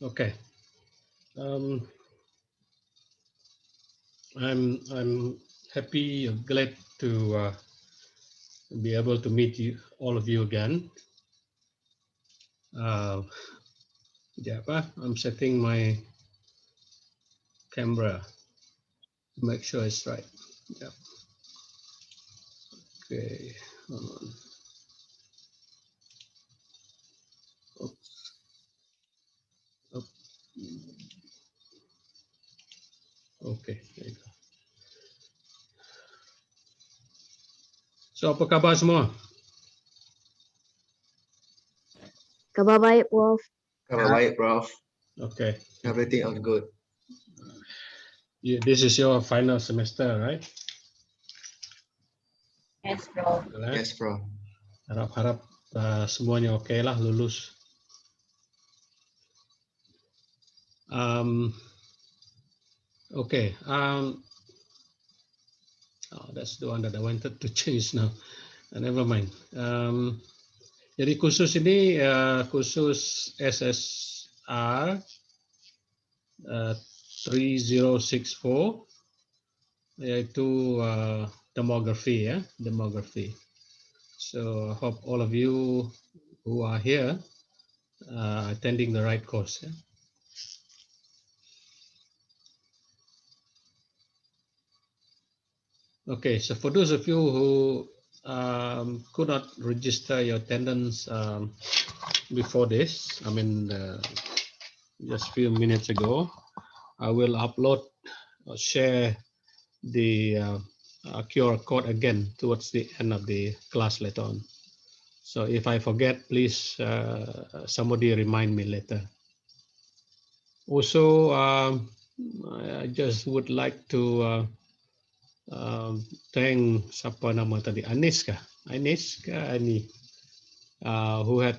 Okay. Um, I'm happy, glad to be able to meet you, all of you again. Yeah, I'm setting my camera to make sure it's right. Yeah. Okay. Hold on. Oops. Up. Okay. There you go. So, apa khabar semua? Kabar baik, Prof. Kabar baik, Prof. Okay. Everything all good. This is your final semester, right? Yes, Prof. Yes, Prof. Harap-harap semuanya oke lah, lulus. Okay. That's the one that I wanted to change now. Never mind. Jadi khusus ini khusus SSR 3064 yaitu demography ya, demography. So I hope all of you who are here attending the right course. Yeah? Okay, so for those of you who could not register your attendance before this, I mean just a few minutes ago, I will upload or share the QR code again towards the end of the class later on. So if I forget, please somebody remind me later. Also, I just would like to thank siapa nama tadi, Anis kah? Anis kah Ani? Who had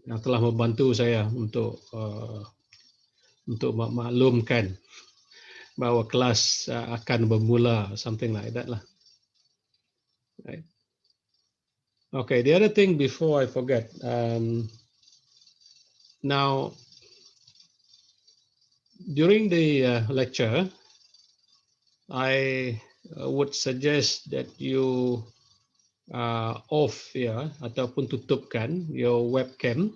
yang telah membantu saya untuk maklumkan bahawa kelas akan bermula, something like that lah. Right. Okay, the other thing before I forget, now during the lecture, I would suggest that you off ya ataupun tutupkan your webcam,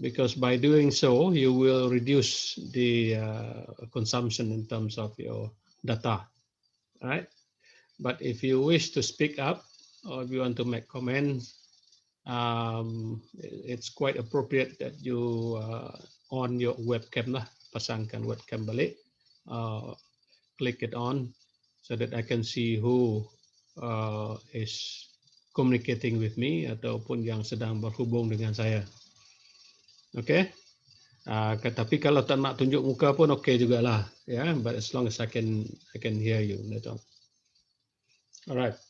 because by doing so you will reduce the consumption in terms of your data, right? But if you wish to speak up or if you want to make comments, it's quite appropriate that you on your webcam lah, pasangkan webcam balik, click it on so that I can see who is communicating with me ataupun yang sedang berhubung dengan saya. Okay? Tapi kalau tak nak tunjuk muka pun okay jugalah, ya. Yeah? But as long as I can hear you, later on. Alright.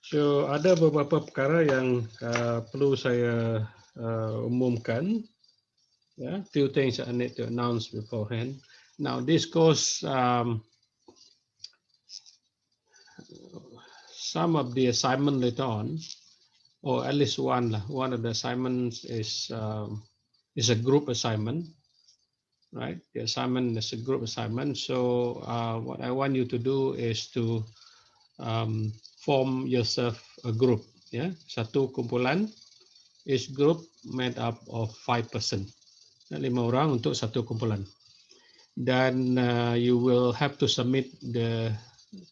So ada beberapa perkara yang perlu saya umumkan. Yeah, few things I need to announce beforehand. Now this course, some of the assignment later on, or at least one of the assignments is a group assignment, right? The assignment is a group assignment. So what I want you to do is to form yourself a group. Yeah, satu kumpulan. Each group made up of 5 person. 5 orang untuk satu kumpulan. Dan you will have to submit the,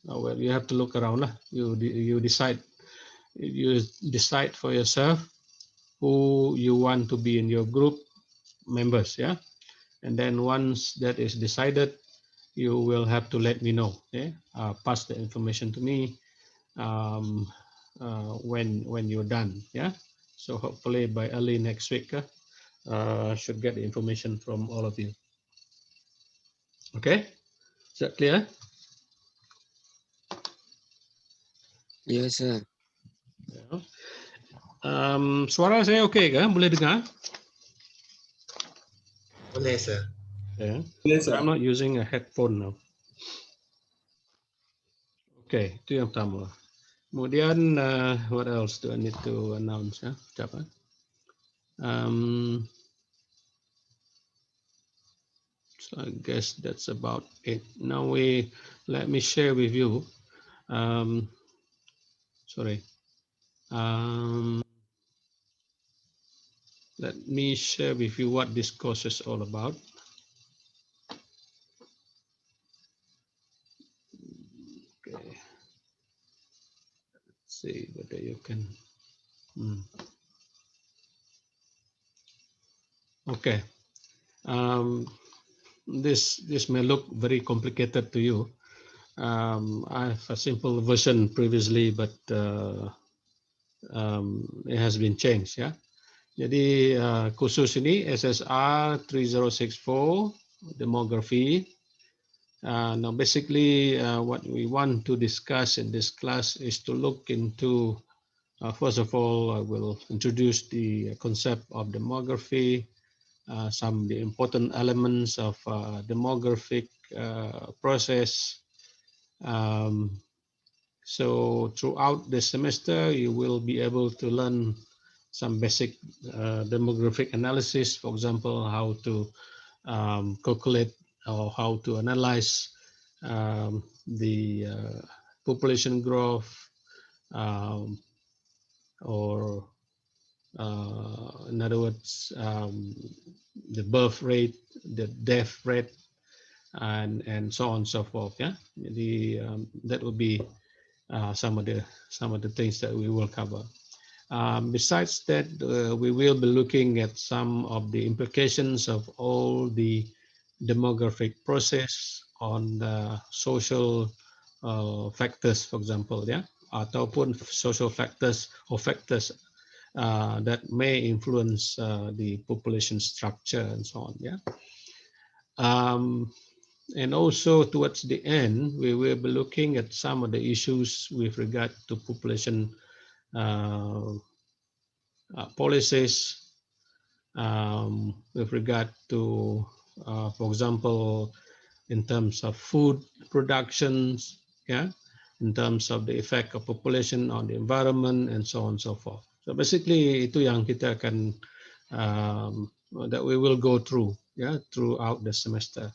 well, you have to look around lah. You decide for yourself who you want to be in your group members, yeah. And then once that is decided, you will have to let me know. Okay, pass the information to me when you're done. Yeah. So hopefully by early next week, should get the information from all of you. Okay, is that clear? Yes, sir. Yeah. Suara saya okay ke? Boleh dengar? Boleh, sir. Yeah. Yes, sir. I'm not using a headphone now. Okay, itu yang pertama. Kemudian, what else do I need to announce? Ya? So I guess that's about it. Now let me share with you. Sorry. Let me share with you what this course is all about. Okay. Let's see whether you can. Okay. This may look very complicated to you. I have a simple version previously, but it has been changed. Ya. Jadi khusus ini SSR 3064 demography. Now basically what we want to discuss in this class is to look into, first of all, I will introduce the concept of demography, some of the important elements of demographic process. So throughout the semester, you will be able to learn some basic demographic analysis, for example, how to calculate or how to analyze the population growth, or in other words, the birth rate, the death rate, and so on and so forth. Yeah, that will be some of the things that we will cover. Besides that, we will be looking at some of the implications of all the demographic process on the social factors, for example, yeah, ataupun social factors or factors that may influence the population structure and so on. Yeah. And also towards the end, we will be looking at some of the issues with regard to population policies, with regard to, for example, in terms of food productions, yeah, in terms of the effect of population on the environment, and so on and so forth. So basically, itu yang kita akan that we will go through, yeah, throughout the semester.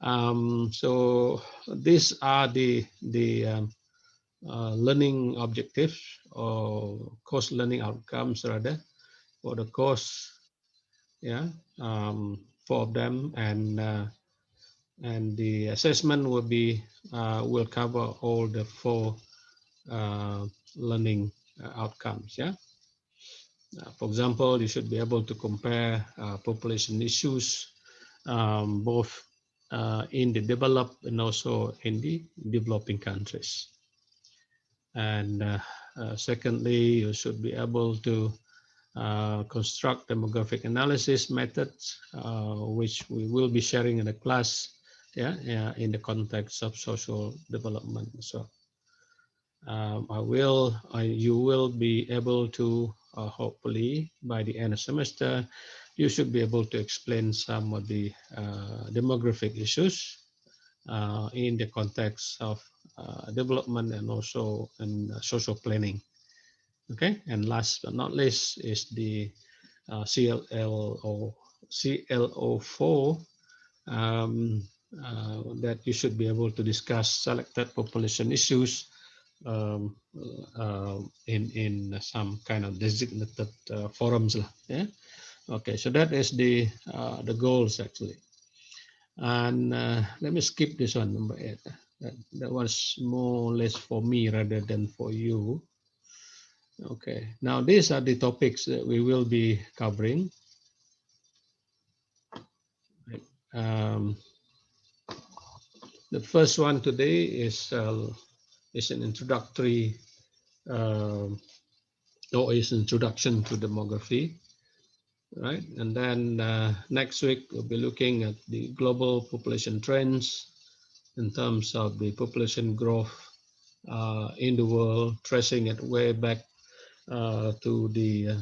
So these are the learning objectives or course learning outcomes rather for the course, yeah, 4 of them, and the assessment will be will cover all the 4 learning outcomes. Yeah. For example, you should be able to compare population issues both in the developed and also in the developing countries. And secondly, you should be able to construct demographic analysis methods, which we will be sharing in the class, yeah, in the context of social development. So you will be able to, hopefully by the end of semester, you should be able to explain some of the demographic issues in the context of development and also in social planning. Okay, and last but not least is the CLO4 that you should be able to discuss selected population issues in some kind of designated forums lah, yeah. Okay, so that is the goals actually. And let me skip this one, number 8. That was more or less for me rather than for you. Okay, now these are the topics that we will be covering. The first one today is an introductory or is introduction to demography, right? And then next week we'll be looking at the global population trends in terms of the population growth in the world, tracing it way back to the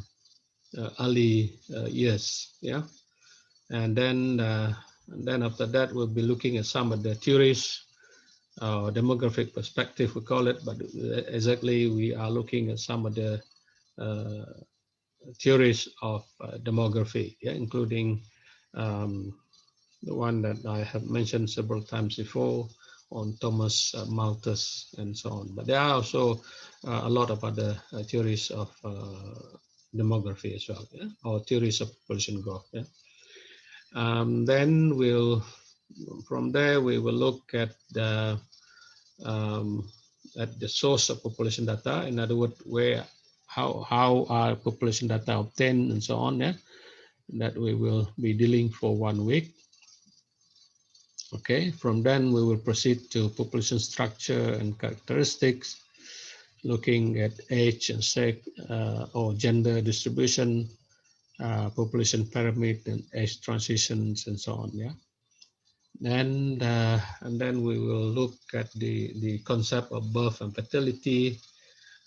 early years, yeah. And then after that, we'll be looking at some of the theories, demographic perspective, we call it, but exactly we are looking at some of the theories of demography, yeah, including the one that I have mentioned several times before on Thomas Malthus and so on. But there are also a lot of other theories of demography as well, yeah? Or theories of population growth. Yeah? Then from there we will look um, at the source of population data. In other words, how are population data obtained and so on. Yeah, that we will be dealing for 1 week. Okay, from then we will proceed to population structure and characteristics, looking at age and sex or gender distribution, population pyramid and age transitions and so on. Yeah. And then we will look at the concept of birth and fertility,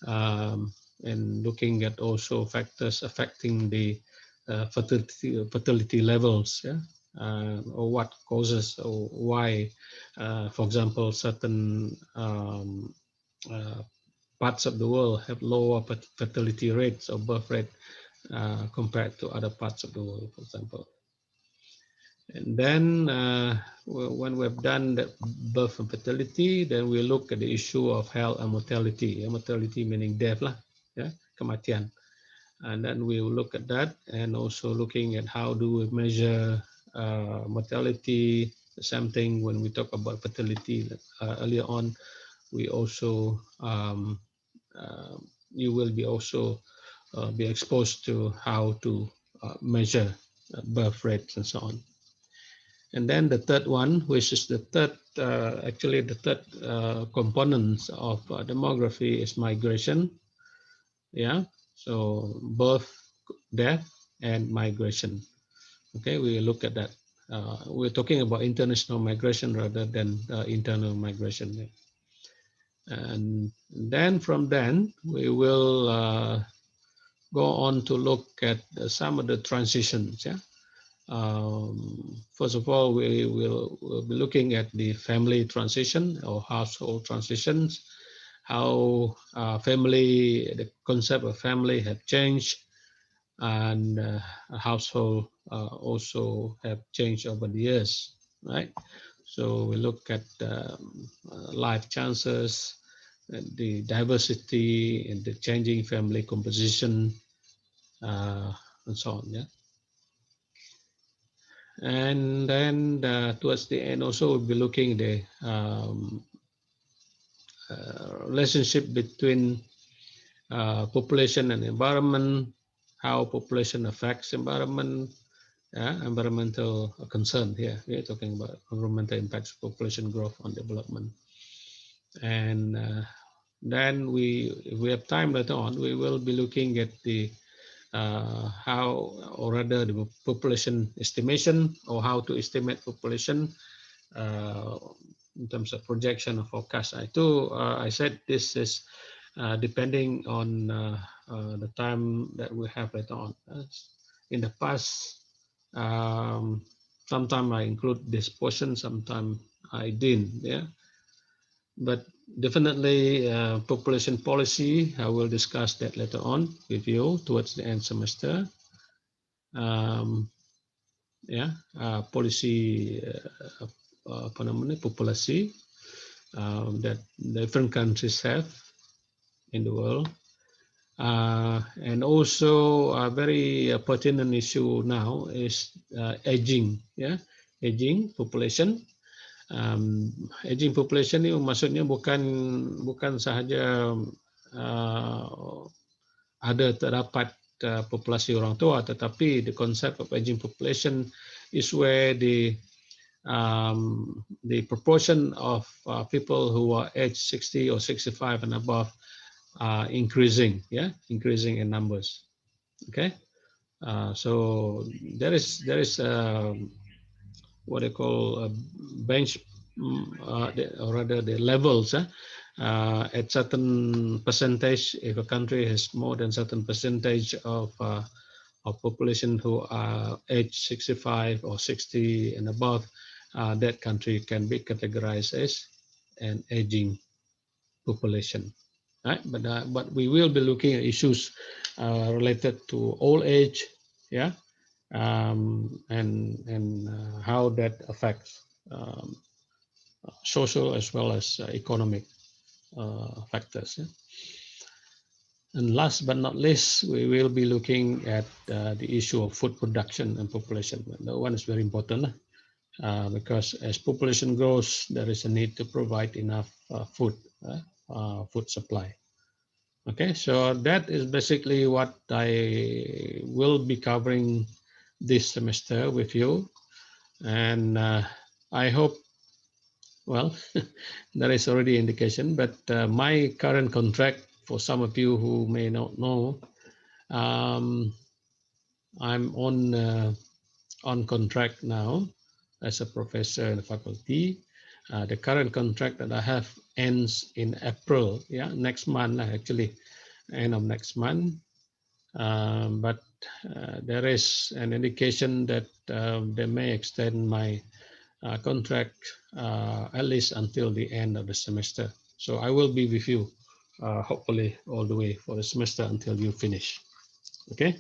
and looking at also factors affecting the fertility levels, yeah, or what causes or why, for example, certain parts of the world have lower fertility rates or birth rate compared to other parts of the world, for example. And then when we've done the birth and fertility, then we look at the issue of health and mortality. Mortality meaning death lah, yeah, kematian. And then we will look at that, and also looking at how do we measure mortality. The same thing when we talk about fertility earlier on. We also you will be also be exposed to how to measure birth rates and so on. And then the third one, which is the third, actually the third component of demography is migration. Yeah, so birth, death, and migration. Okay, we look at that. We're talking about international migration rather than internal migration. And then from then, we will go on to look at some of the transitions. Yeah. First of all, we'll be looking at the family transition or household transitions, how the concept of family have changed, and household also have changed over the years, right? So we look at life chances, and the diversity and the changing family composition, and so on. Yeah. And then towards the end also we'll be looking at the relationship between population and environment, how population affects environment, environmental concern here. We're talking about environmental impacts of population growth on development. And then if we have time later on, we will be looking at the how, or rather the population estimation, or how to estimate population in terms of projection or forecast. I said this is depending on the time that we have later on. In the past, sometimes I include this portion, sometimes I didn't. Yeah, but definitely population policy, I will discuss that later on with you towards the end semester. Ya, policy apa namanya, populasi that different countries have in the world, and also a very pertinent issue now is aging, ya, aging population. Aging population ini maksudnya bukan sahaja ada terdapat populasi orang tua, tetapi the concept of aging population is where the proportion of people who are age 60 or 65 and above are increasing, yeah, increasing in numbers. Okay, so there is what they call a bench, or rather the levels. At certain percentage, if a country has more than certain percentage of population who are age 65 or 60 and above, that country can be categorized as an aging population. Right? But we will be looking at issues related to old age, yeah, and how that affects social as well as economic factors. Yeah? And last but not least, we will be looking at the issue of food production and population. That one is very important because as population grows, there is a need to provide enough food supply. Okay, so that is basically what I will be covering this semester with you. And I hope, well, there is already indication, but my current contract, for some of you who may not know, I'm on contract now as a professor in the faculty. The current contract that I have ends in April, yeah, next month actually, end of next month. But there is an indication that they may extend my contract at least until the end of the semester. So I will be with you, hopefully all the way for the semester until you finish. Okay,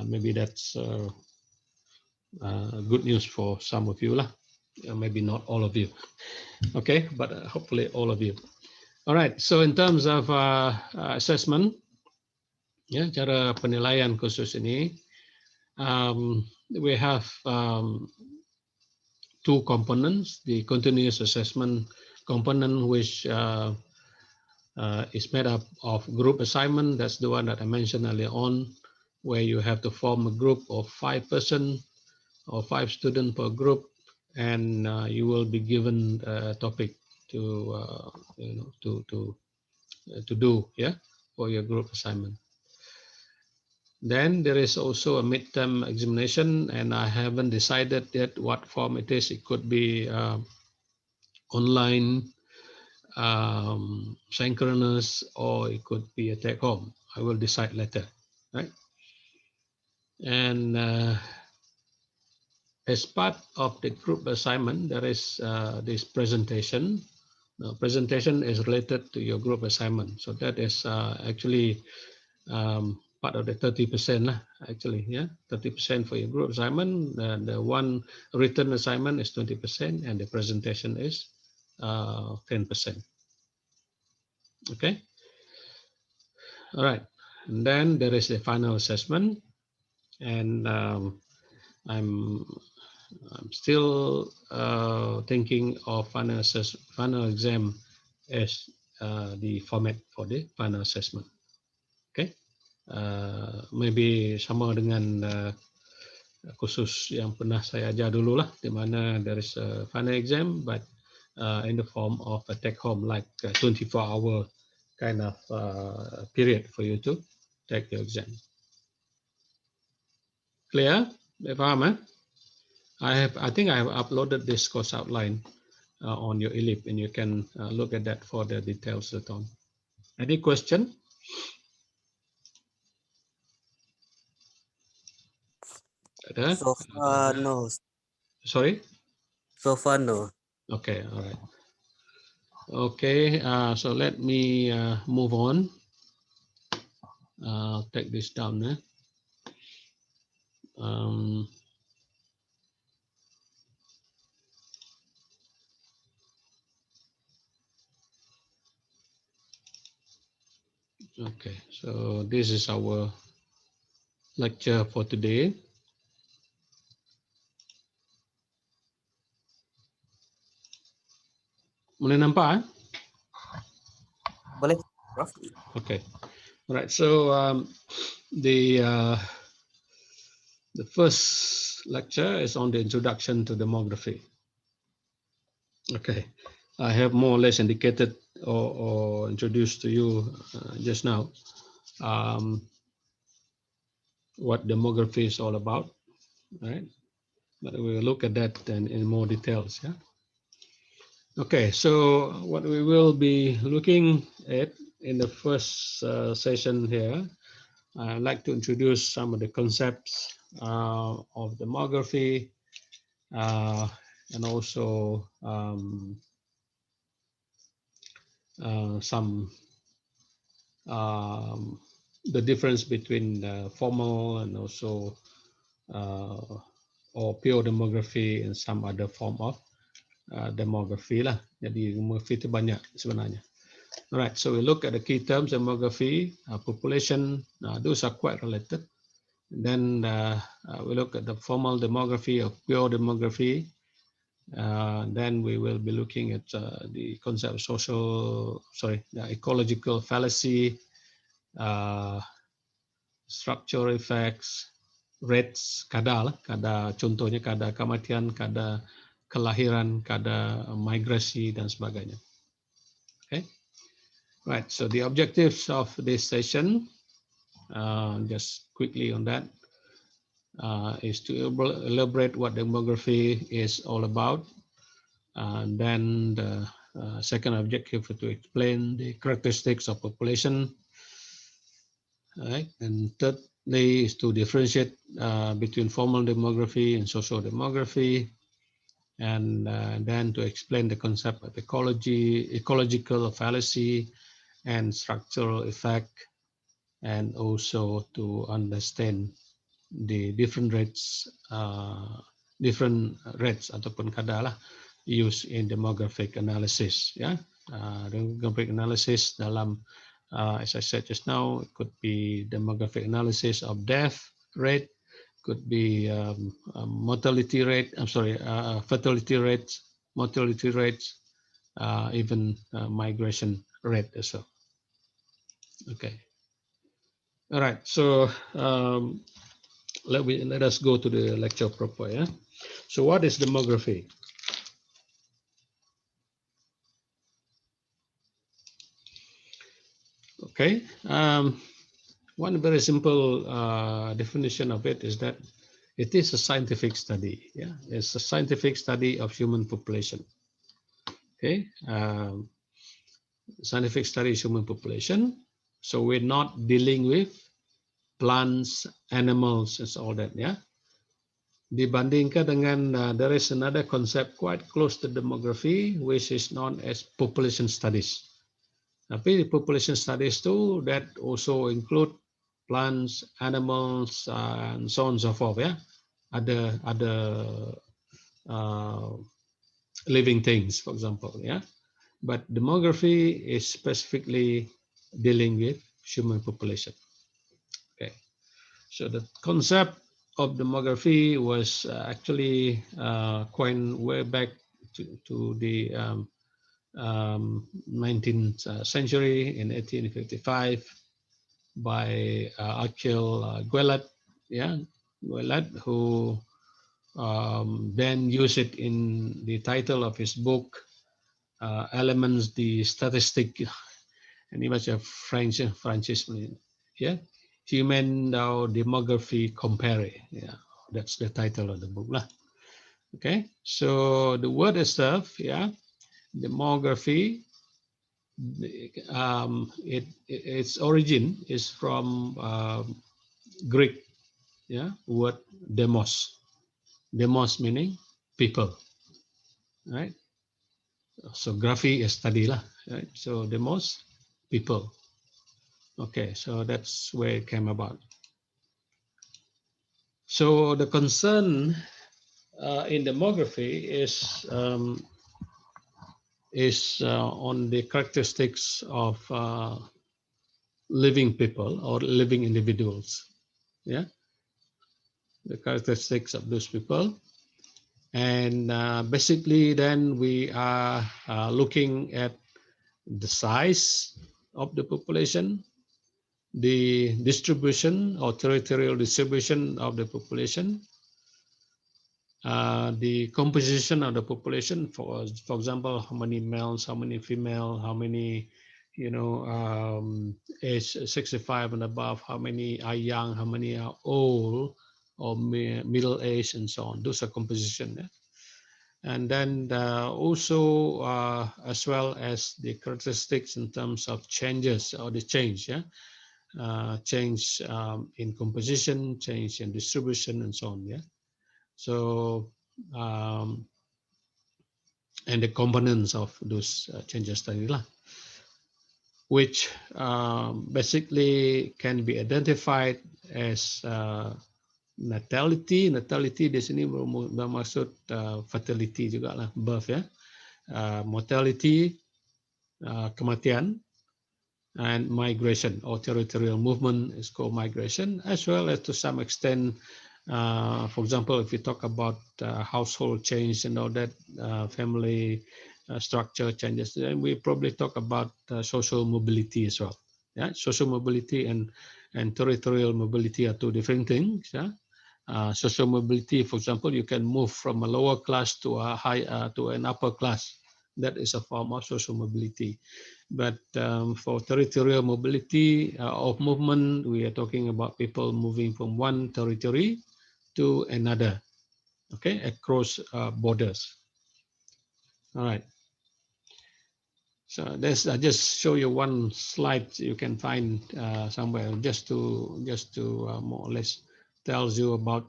maybe that's good news for some of you lah. Maybe not all of you. Okay, but hopefully all of you. All right. So in terms of assessment, ya, cara penilaian khusus ini, we have two components: the continuous assessment component, which is made up of group assignment. That's the one that I mentioned earlier on, where you have to form a group of 5 person or 5 students per group, and you will be given a topic to to do, yeah, for your group assignment. Then there is also a midterm examination, and I haven't decided yet what form it is. It could be online, synchronous, or it could be a take home. I will decide later, right? And as part of the group assignment, there is this presentation. Now, presentation is related to your group assignment. So that is actually part of the 30%, actually, yeah, 30% for your group assignment. The one written assignment is 20%, and the presentation is 10%. Okay. All right. And then there is the final assessment, and I'm still thinking of final exam as the format for the final assessment. Okay, maybe sama dengan khusus yang pernah saya ajar dulu lah, di mana there is a final exam, but in the form of a take home, like a 24-hour kind of period for you to take your exam. Clear? Paham, eh? I think I have uploaded this course outline on your ELIP, and you can look at that for the details later on. Any question? Ada? So far, no. Sorry? So far, no. Okay, all right. Okay, so let me move on. I'll take this down. Okay, so this is our lecture for today. Boleh nampak? Boleh, Prof? Okay, all right. So the first lecture is on the introduction to demography. Okay, I have more or less indicated or introduced to you just now what demography is all about, right? But we will look at that then in more details. Yeah. Okay, so what we will be looking at in the first session here, I'd like to introduce some of the concepts of demography and also some the difference between formal and also or pure demography and some other form of demography lah. Jadi demography itu banyak sebenarnya. Alright, so we look at the key terms: demography, population. Those are quite related. Then we look at the formal demography or pure demography. Then we will be looking at the concept of the ecological fallacy, structural effects, rates, kadar contohnya kadar kematian, kadar kelahiran, kadar migrasi dan sebagainya. Okay, right. So the objectives of this session, just quickly on that, is to elaborate what demography is all about. And then the second objective is to explain the characteristics of population. All right. And thirdly is to differentiate between formal demography and social demography. And then to explain the concept of ecological fallacy and structural effect, and also to understand the different rates ataupun kadar lah used in demographic analysis. Yeah, demographic analysis dalam as I said just now, it could be demographic analysis of death rate, could be mortality rate. Fertility rates, mortality rates, even migration rate as well. Okay. All right. So let us go to the lecture proper. Yeah. So what is demography? Okay. One very simple definition of it is that it is a scientific study. Yeah, it's a scientific study of human population. Okay, scientific study of human population. So we're not dealing with plants, animals, and all that. Yeah. Dibandingkan dengan there is another concept quite close to demography, which is known as population studies. Tapi population studies too that also include plants, animals, and so on and so forth. Yeah, other living things, for example. Yeah, but demography is specifically dealing with human population. Okay, so the concept of demography was actually coined way back to the 19th century in 1855 by Achille Guelat, yeah, Guelat, who then used it in the title of his book, Elements de Statistique, and he was a Frenchman, yeah, Human Demography Compare, yeah, that's the title of the book lah. Okay, so the word itself, yeah, demography, its origin is from Greek, yeah, word demos. Demos meaning people, right? So graphy is study lah, right? So demos, people. Okay, so that's where it came about. So the concern in demography is on the characteristics of living people or living individuals. Yeah, the characteristics of those people. And basically then we are looking at the size of the population, the distribution or territorial distribution of the population, the composition of the population, for example, how many males, how many female, how many, age 65 and above, how many are young, how many are old or middle age, and so on. Those are composition. Yeah? And then also as well as the characteristics in terms of changes or the change, yeah, change in composition, change in distribution, and so on. Yeah, so and the components of those changes tadi lah, which basically can be identified as natality di sini bermaksud fertility juga lah, birth ya. Mortality, kematian, and migration or territorial movement is called migration, as well as to some extent, for example, if we talk about household change and all that, family structure changes, then we probably talk about social mobility as well. Yeah, social mobility and territorial mobility are two different things. Yeah, social mobility, for example, you can move from a lower class to a high to an upper class. That is a form of social mobility. But for territorial mobility of movement, we are talking about people moving from one territory to another, okay, across borders. All right. So this, I just show you one slide you can find somewhere just to more or less tells you about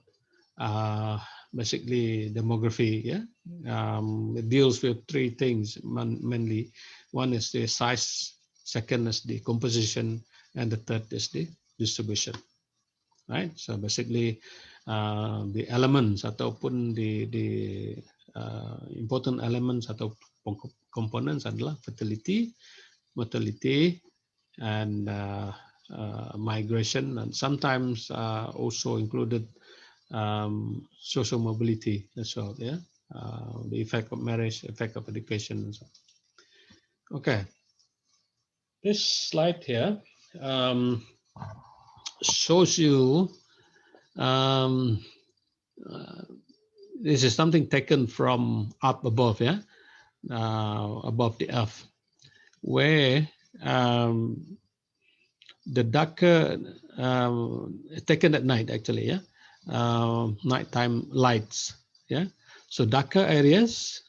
basically demography. Yeah, it deals with three things mainly. One is the size, second is the composition, and the third is the distribution. Right. So basically, the elements ataupun the important elements atau components adalah fertility, mortality, and migration, and sometimes also included social mobility as well. Yeah, the effect of marriage, effect of education, and so on. Okay, this slide here shows you. This is something taken from up above, yeah, above the earth, where the darker, taken at night actually, yeah, nighttime lights, yeah. So darker areas,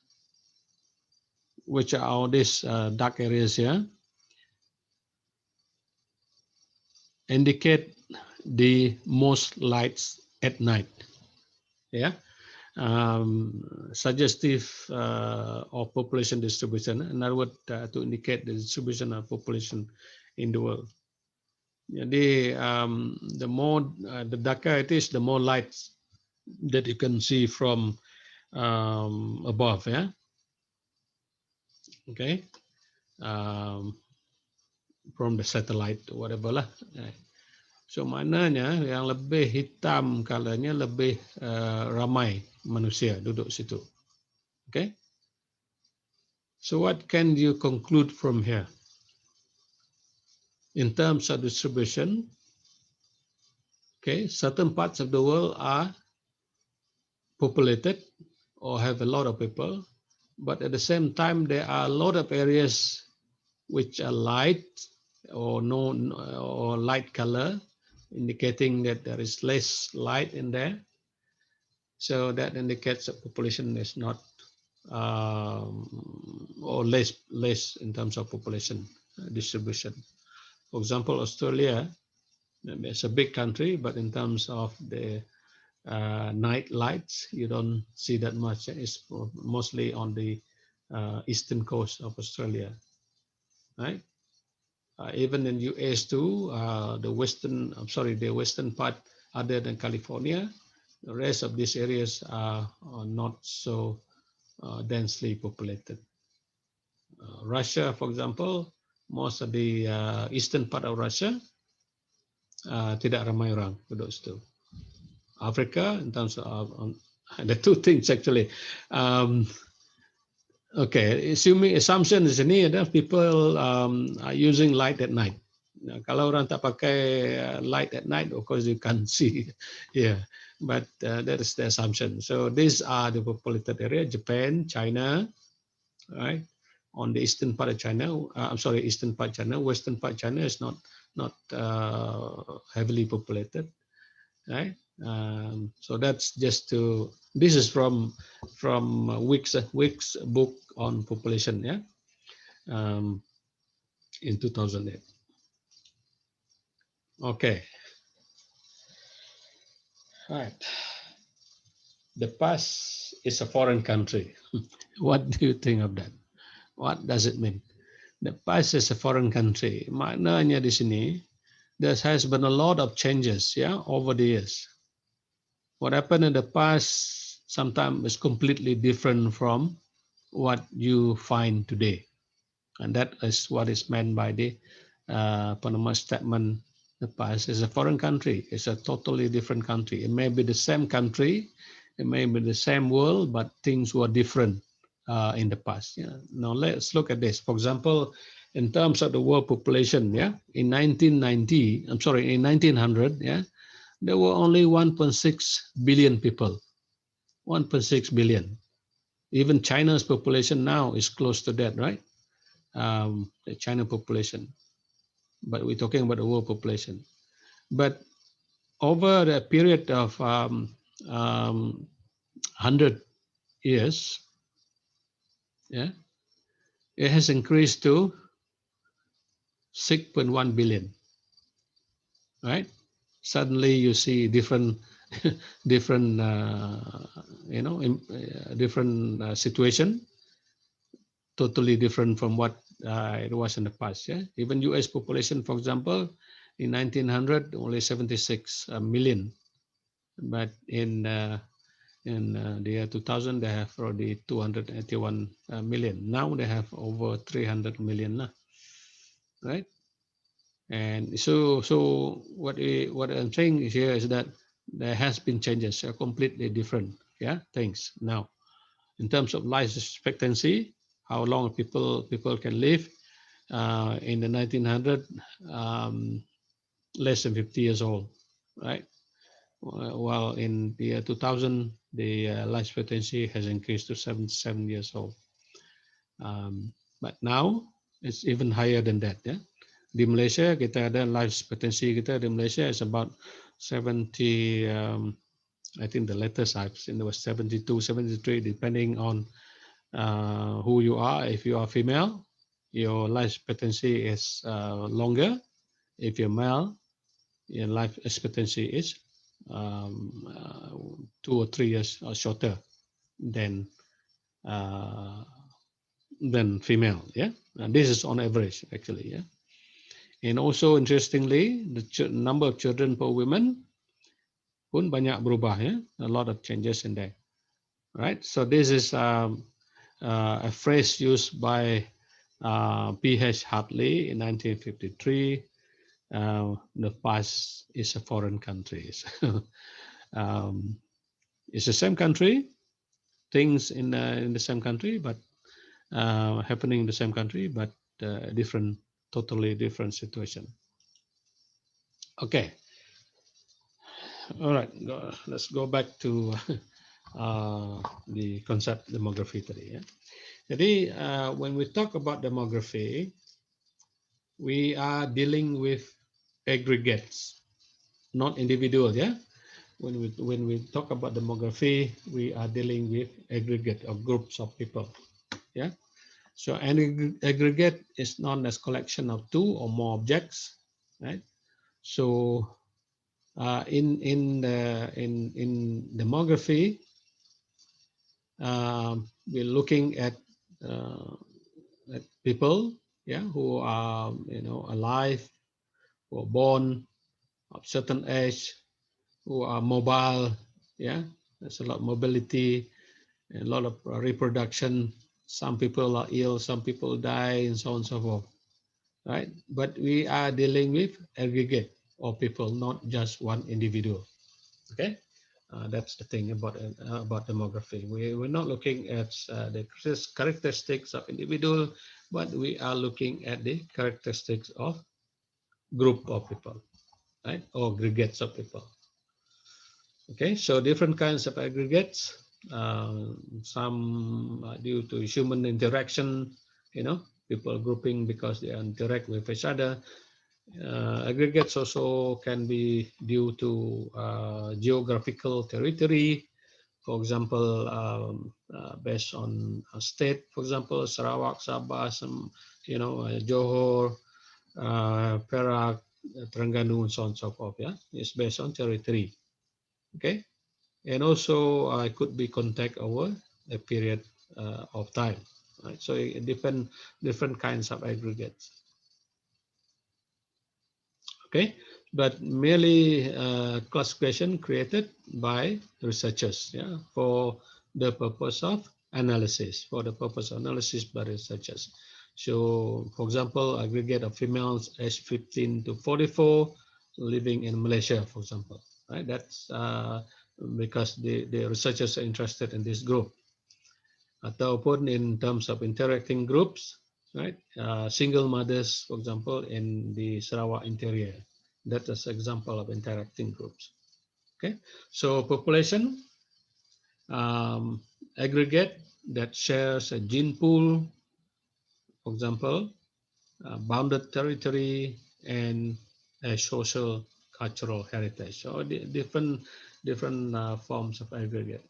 which are all these dark areas here, indicate the most lights at night, yeah. Suggestive of population distribution, in other words, to indicate the distribution of population in the world. Jadi, the more the darker it is, the more lights that you can see from above, yeah. Okay, from the satellite, whatever lah. So maknanya yang lebih hitam kalanya lebih ramai manusia duduk situ. Okay. So what can you conclude from here? In terms of distribution, okay, certain parts of the world are populated or have a lot of people, but at the same time there are a lot of areas which are light or no or light color, indicating that there is less light in there. So that indicates that population is not or less in terms of population distribution. For example, Australia, it's a big country, but in terms of the night lights, you don't see that much. It's mostly on the eastern coast of Australia, right? Even in US too, the western part, other than California, the rest of these areas are not so densely populated. Russia, for example, most of the eastern part of Russia tidak ramai orang duduk situ. Africa, in terms of the two things actually. Okay, assumption di sini adalah people are using light at night. Nah, kalau orang tak pakai light at night, of course you can't see. Yeah, but that is the assumption. So these are the populated area: Japan, China, right? On the eastern part of China, eastern part of China. Western part of China is not heavily populated, right? So that's just to. This is from Wick's book on population, yeah, in 2008. Okay. Right. The past is a foreign country. What do you think of that? What does it mean? The past is a foreign country. Maknanya di sini, there has been a lot of changes, yeah, over the years. what happened in the past sometimes is completely different from what you find today. And that is what is meant by the Panama Statement. The past is a foreign country. It's a totally different country. It may be the same country, it may be the same world, but things were different in the past. Yeah. Now let's look at this. For example, in terms of the world population, yeah, in 1990, I'm sorry, in 1900, yeah, there were only 1.6 billion people. 1.6 billion. Even China's population now is close to that, right? The China population, but we're talking about the world population. But over the period of 100 years, yeah, it has increased to 6.1 billion, right? Suddenly you see different, different, different situation, totally different from what it was in the past. Yeah, even U.S. population, for example, in 1900 only 76 million, but in the year 2000 they have already 281 million. Now they have over 300 million, right? And so what I'm saying here is that there has been changes, completely different, yeah, things now in terms of life expectancy, how long people can live. In the 1900, less than 50 years old, right? While in the year 2000, the life expectancy has increased to 77 years old. But now it's even higher than that. Yeah, di Malaysia kita ada life expectancy kita di Malaysia is about 70. I think the latest I've seen was 72, 73, depending on who you are. If you are female, your life expectancy is longer. If you're male, your life expectancy is 2 or 3 years shorter than uh, female. Yeah, and this is on average actually. Yeah, and also interestingly, the number of children per woman pun banyak berubah. Yeah, a lot of changes in there. Right. So this is a phrase used by P.H. Hartley in 1953. The past is a foreign country. um, it's the same country, things in the same country, but happening in the same country, but different, totally different situation. Okay. All right. Let's go back to the concept demography today. Yeah? Jadi, when we talk about demography, we are dealing with aggregates, not individuals. Yeah. When we talk about demography, we are dealing with aggregate or groups of people. Yeah. So an aggregate is known as collection of two or more objects, right? So in demography, we're looking at people, yeah, who are alive, who are born of certain age, who are mobile, yeah. There's a lot of mobility, a lot of reproduction. Some people are ill, some people die, and so on and so forth, right? But we are dealing with aggregate of people, not just one individual. Okay, that's the thing about demography. We're not looking at the characteristics of individual, but we are looking at the characteristics of group of people, right? Or aggregates of people. Okay, so different kinds of aggregates. Some due to human interaction, people grouping because they interact with each other. Aggregates also can be due to geographical territory. For example, based on a state, for example, Sarawak, Sabah, some, Johor, Perak, Terengganu, and so on and so forth. Yeah, it's based on territory. Okay, and also it could be contact over a period of time. Right, so it different kinds of aggregates. Okay, but merely classification created by researchers, yeah, for the purpose of analysis, by researchers. So, for example, aggregate of females aged 15 to 44 living in Malaysia, for example, right? That's because the researchers are interested in this group. Ataupun in terms of interacting groups, right? Single mothers, for example, in the Sarawak interior. That is example of interacting groups. Okay, so population aggregate that shares a gene pool, for example, bounded territory and a social cultural heritage. So different forms of aggregate.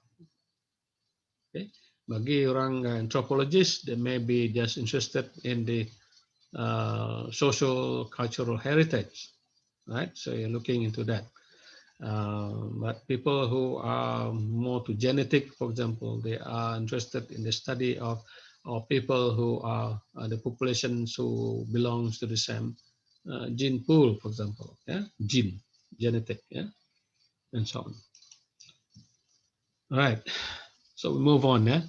Okay, bagi orang anthropologist, they may be just interested in the social cultural heritage, right? So you're looking into that. But people who are more to genetic, for example, they are interested in the study of people who are the populations who belongs to the same gene pool, for example, yeah, genetic, yeah, and so on. All right, so we move on, yeah.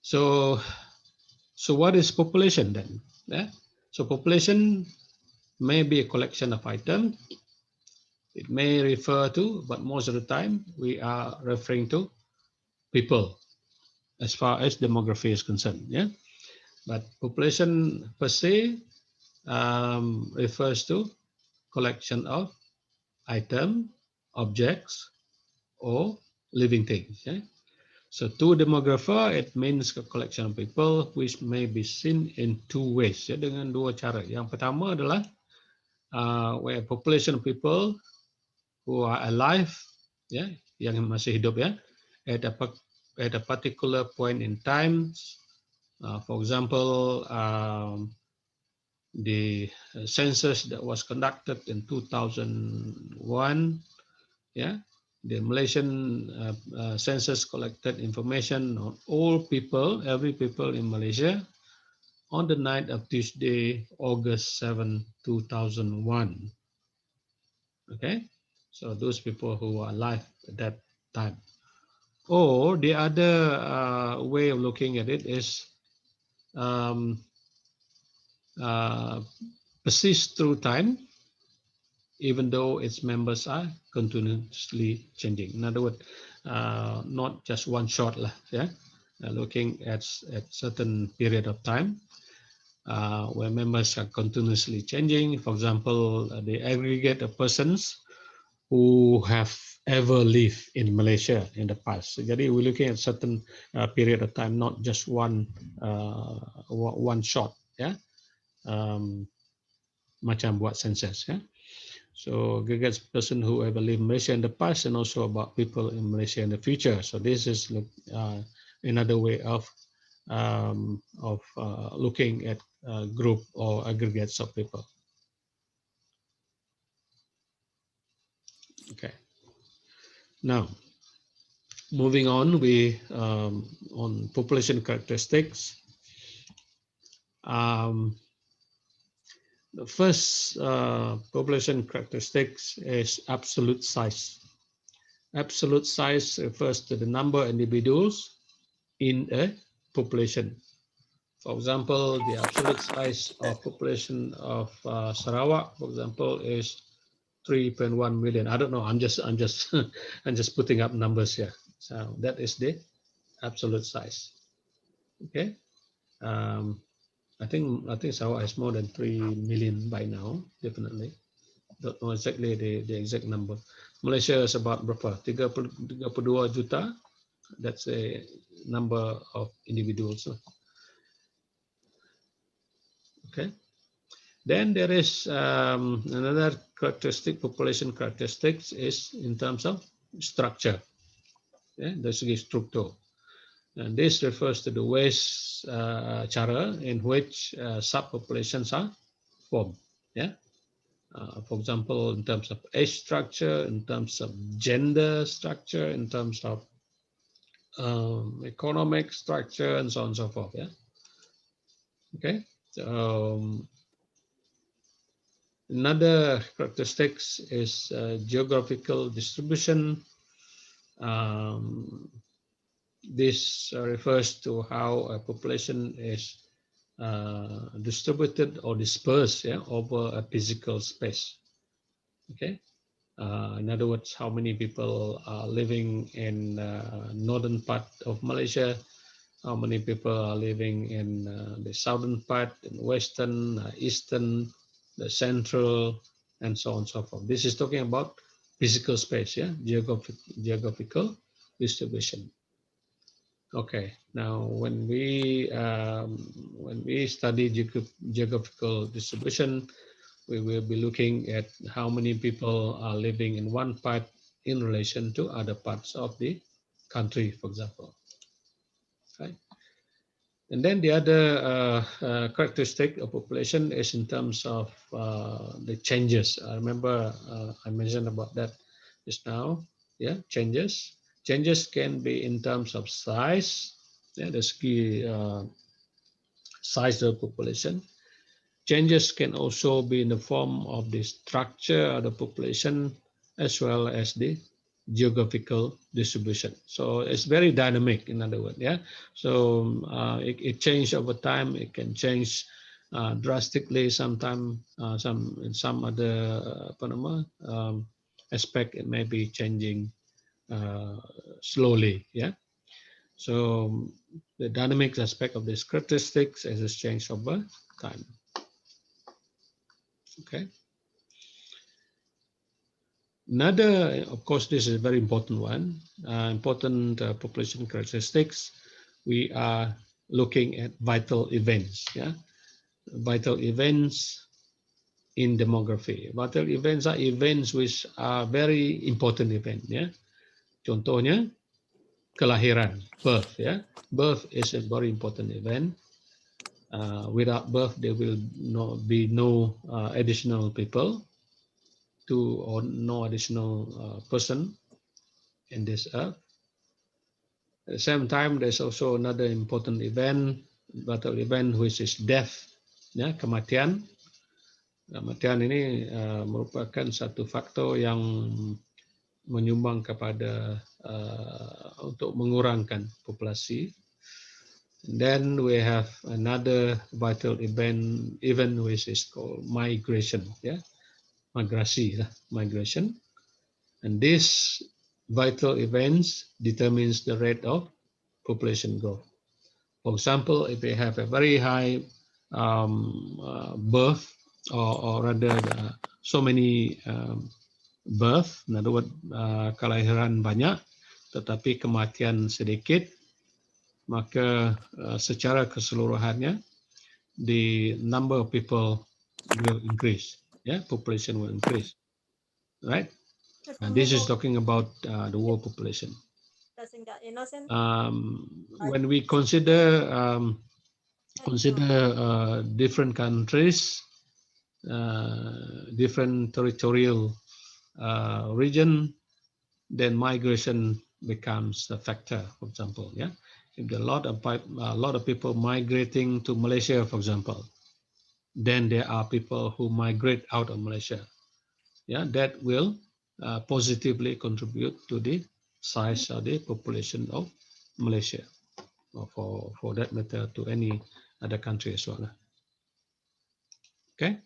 So what is population then? Yeah, so population may be a collection of items. It may refer to, but most of the time we are referring to people as far as demography is concerned. Yeah, but population per se refers to collection of item, objects, or living things. Yeah? So to demographer, it means a collection of people which may be seen in two ways. Ya, dengan dua cara. Yang pertama adalah where population of people who are alive, ya, yang masih hidup, ya, at a particular point in time. For example, the census that was conducted in 2001, yeah, the Malaysian census collected information on all people, every people in Malaysia on the night of Tuesday, August 7, 2001. Okay, so those people who are alive at that time. Or the other way of looking at it is um, persist through time, even though its members are continuously changing. In other words, not just one shot, yeah, looking at certain period of time where members are continuously changing. For example, the aggregate of persons who have ever lived in Malaysia in the past. Jadi we're looking at certain period of time, not just one shot, yeah. Macam buat census, yeah. So aggregates person who ever lived in Malaysia in the past and also about people in Malaysia in the future. So this is another way of looking at group or aggregates of people. Okay. Now, moving on, we on population characteristics. The first population characteristics is absolute size. Absolute size refers to the number of individuals in a population. For example, the absolute size of population of Sarawak, for example, is 3.1 million. I don't know. I'm just I'm just putting up numbers here. So that is the absolute size. Okay. I think Sarawak has more than 3 million by now. Definitely. Don't know exactly the exact number. Malaysia is about berapa? 32 juta. That's a number of individuals. Okay. Then there is another characteristic, population characteristics is in terms of structure. Yeah, dari segi struktur. And this refers to the ways cara in which subpopulations are formed. Yeah. For example, in terms of age structure, in terms of gender structure, in terms of economic structure, and so on and so forth. Yeah. Okay. So, Another characteristics is geographical distribution. This refers to how a population is distributed or dispersed, yeah, over a physical space. Okay. In other words, how many people are living in northern part of Malaysia, how many people are living in the southern part, in western, eastern, the central, and so on and so forth. This is talking about physical space, yeah, geographical distribution. Okay, now when we study geographical distribution, we will be looking at how many people are living in one part in relation to other parts of the country, for example. Right? And then the other characteristic of population is in terms of the changes. I remember I mentioned about that just now. Yeah, changes. Changes can be in terms of size. Yeah, the key size of the population. Changes can also be in the form of the structure of the population as well as the geographical distribution. So it's very dynamic, in other words. Yeah. So it changes over time. It can change drastically. Sometimes, in some other aspect, it may be changing slowly. Yeah. So the dynamic aspect of these characteristics is changed over time. Okay. Another, of course, this is a very important one, important population characteristics. We are looking at vital events. Yeah, vital events in demography. Vital events are events which are very important event. Yeah, contohnya kelahiran, birth. Yeah, birth is a very important event. Without birth, there will be no additional people or no additional person in this earth. At the same time, there's also another important event, vital event, which is death, ya, kematian. Kematian ini merupakan satu faktor yang menyumbang kepada untuk mengurangkan populasi. And then we have another vital event which is called migration, ya, migrasi, migration. And this vital events determines the rate of population growth. For example, if we have a very high birth, or rather so many birth, in other words, kelahiran banyak, tetapi kematian sedikit, maka secara keseluruhannya, the number of people will increase. Yeah, population will increase, right? And this is talking about the world population. When we consider different countries, different territorial region, then migration becomes a factor. For example, yeah, if there are a lot of people migrating to Malaysia, for example, then there are people who migrate out of Malaysia. Yeah, that will positively contribute to the size of the population of Malaysia, or for that matter, to any other country as well. Okay.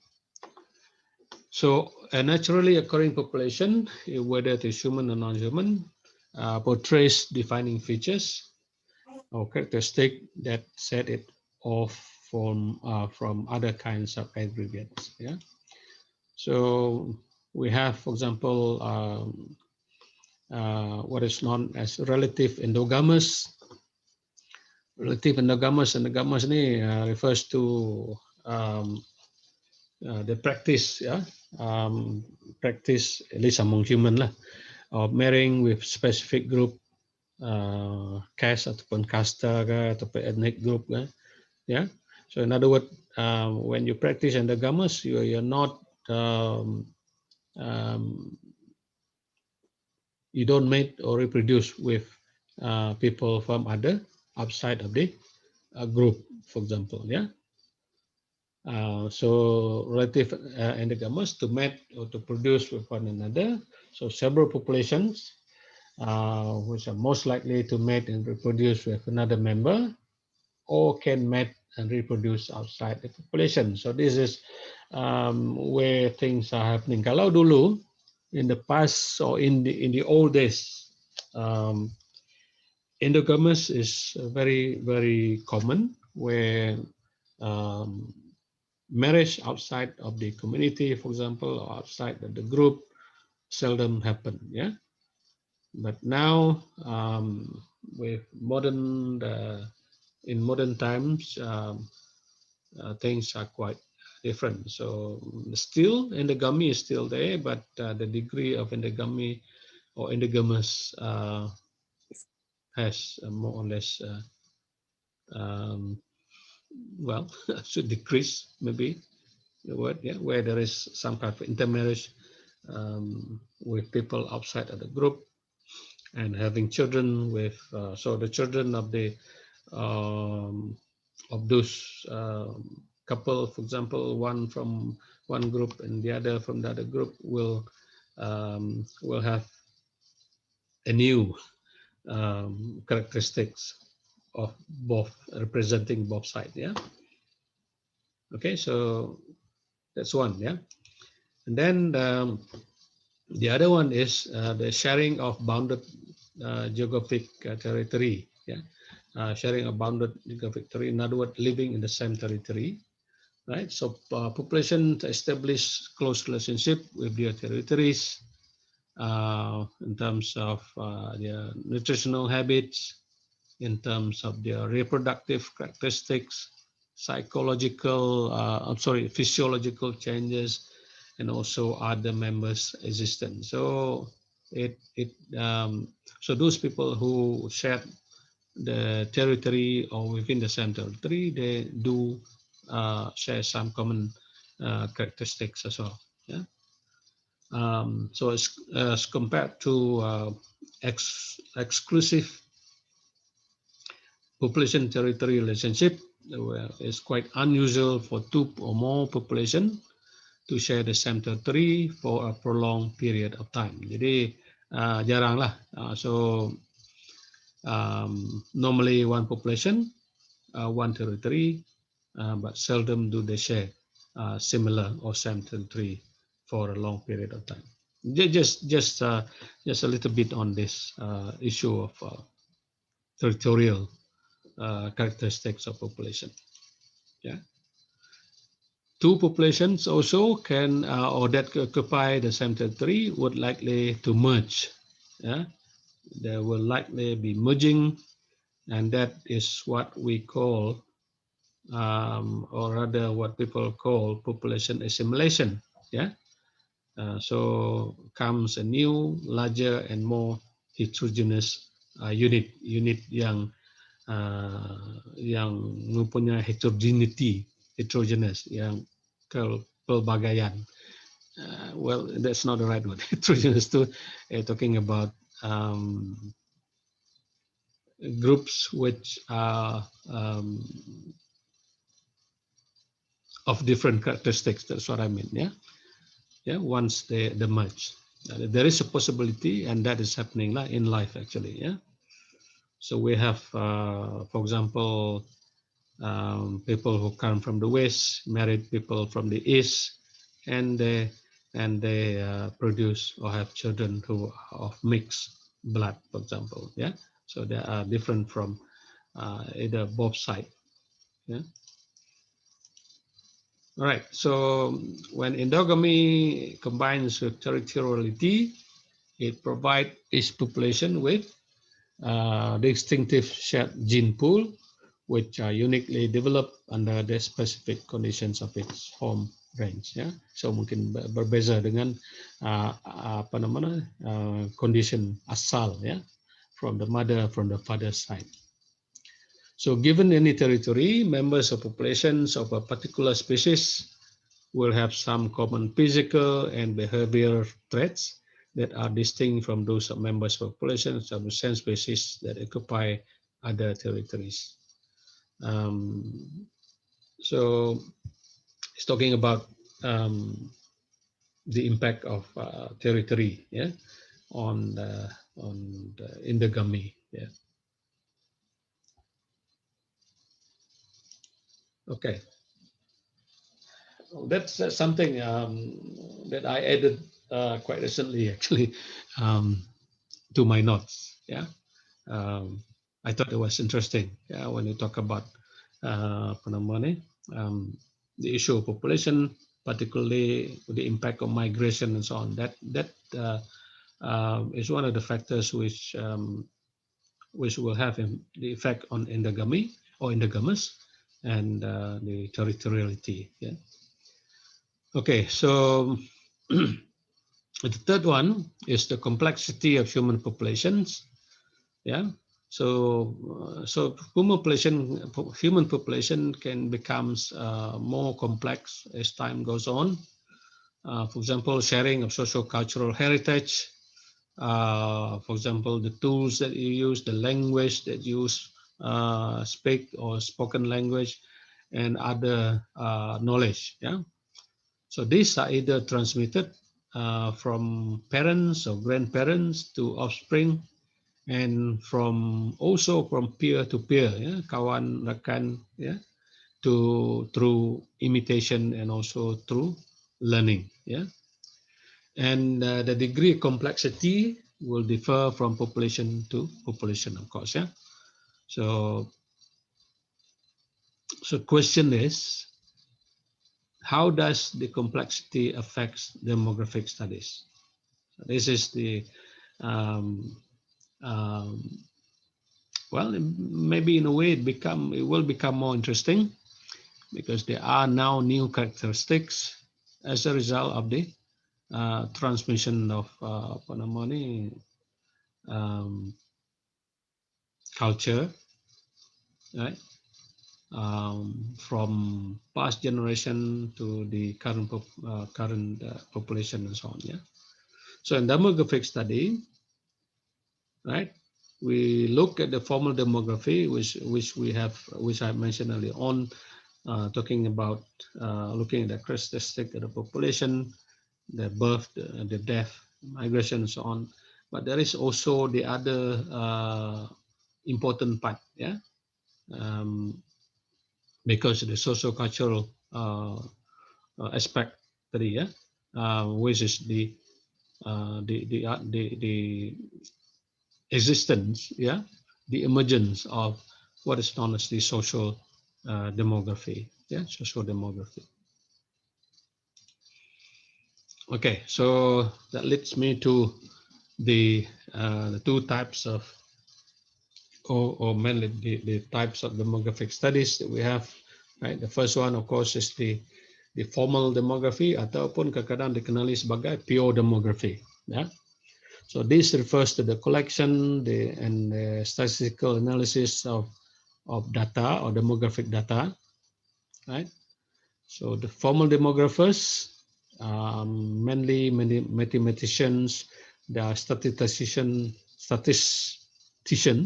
So a naturally occurring population, whether it is human or non-human, portrays defining features or characteristics that set it off from other kinds of aggregates. Yeah. So we have, for example, what is known as relative endogamous. Relative endogamous ini refers to the practice, practice at least among human lah, of marrying with specific group, caste ataupun kasta ke, ataupun ethnic group ke, yeah. So in other words, when you practice endogamous, you're not you don't mate or reproduce with people from outside of the group, for example, yeah. So relative endogamous to mate or to produce with one another. So several populations which are most likely to mate and reproduce with another member, or can mate and reproduce outside the population. So this is where things are happening. Kalau dulu in the past or in the old days, endogamous is very common, where um, marriage outside of the community, for example, or outside of the group, seldom happen. Yeah, but now with modern in modern times, things are quite different. So still endogamy is still there, but the degree of endogamy or endogamous has more or less um, well should decrease, maybe the word, yeah, where there is some kind of intermarriage with people outside of the group, and having children with so the children of those couple, for example, one from one group and the other from the other group will have a new characteristics of both, representing both sides. Yeah. Okay, so that's one. Yeah, and then the other one is the sharing of bounded geographic territory. Yeah, sharing of bounded geographic territory. In other words, living in the same territory. Right. So population establish close relationship with their territories in terms of their nutritional habits, in terms of their reproductive characteristics, psychological, physiological changes, and also other members' existence. So so those people who share the territory or within the same territory, they do share some common characteristics as well. Yeah. So as compared to exclusive population territory relationship, it's quite unusual for two or more population to share the same territory for a prolonged period of time. Jadi jarang lah. So normally one population, one territory, but seldom do they share similar or same territory for a long period of time. Just a little bit on this issue of territorial characteristics of population. Yeah, two populations also can or that occupy the same territory would likely to merge. Yeah, there will likely be merging, and that is what we call or rather what people call population assimilation. Yeah, so comes a new, larger, and more heterogeneous unit yang mempunyai heterogeneous, yang pelbagaian. Well, that's not the right word. Heterogeneous too, talking about groups which are of different characteristics. That's what I mean. Yeah, yeah. Once they merge, there is a possibility, and that is happening in life actually. Yeah. So we have, for example, people who come from the west married people from the east, and they produce or have children who are of mixed blood, for example. Yeah. So they are different from either both sides. Yeah. All right. So when endogamy combines with territoriality, it provides each population with the distinctive shared gene pool, which are uniquely developed under the specific conditions of its home range. Ya, so mungkin berbeza dengan condition asal, ya, from the mother, from the father side. So given any territory, members of populations of a particular species will have some common physical and behavioral traits that are distinct from those of members of populations of the same species that occupy other territories. So It's talking about the impact of territory, yeah, on the endogamy. Yeah. Okay. That's something that I added quite recently, actually, to my notes. Yeah, I thought it was interesting. Yeah, when you talk about apa namanya, the issue of population, particularly the impact of migration and so on. That is one of the factors which will have the effect on endogamy or endogamous and the territoriality. Yeah. Okay, so the third one is the complexity of human populations. Yeah. So human population can becomes more complex as time goes on. For example, sharing of socio-cultural heritage. For example, the tools that you use, the language that you speak or spoken language, and other knowledge. Yeah. So these are either transmitted from parents or grandparents to offspring, and from also from peer to peer, yeah, kawan rekan, yeah, to through imitation and also through learning, yeah. And the degree of complexity will differ from population to population, of course, yeah. So, so question is, how does the complexity affects demographic studies? This is the um, um, well, maybe in a way it will become more interesting because there are now new characteristics as a result of the transmission of apa namanya, culture, right? From past generation to the current population and so on. Yeah. So in demographic study, right, we look at the formal demography, which I mentioned earlier on, talking about looking at the characteristic of the population, the birth, the death, migration, and so on. But there is also the other important part, yeah, because the socio-cultural aspect, yeah, which is the existence, yeah, the emergence of what is known as the social demography, yeah, social demography. Okay, so that leads me to the two types of, or mainly the types of demographic studies that we have, right? The first one, of course, is the formal demography ataupun kadang-kadang dikenali sebagai pure demography. Yeah. So this refers to the collection and the statistical analysis of data or demographic data, right? So the formal demographers, mainly mathematicians, they are statistician,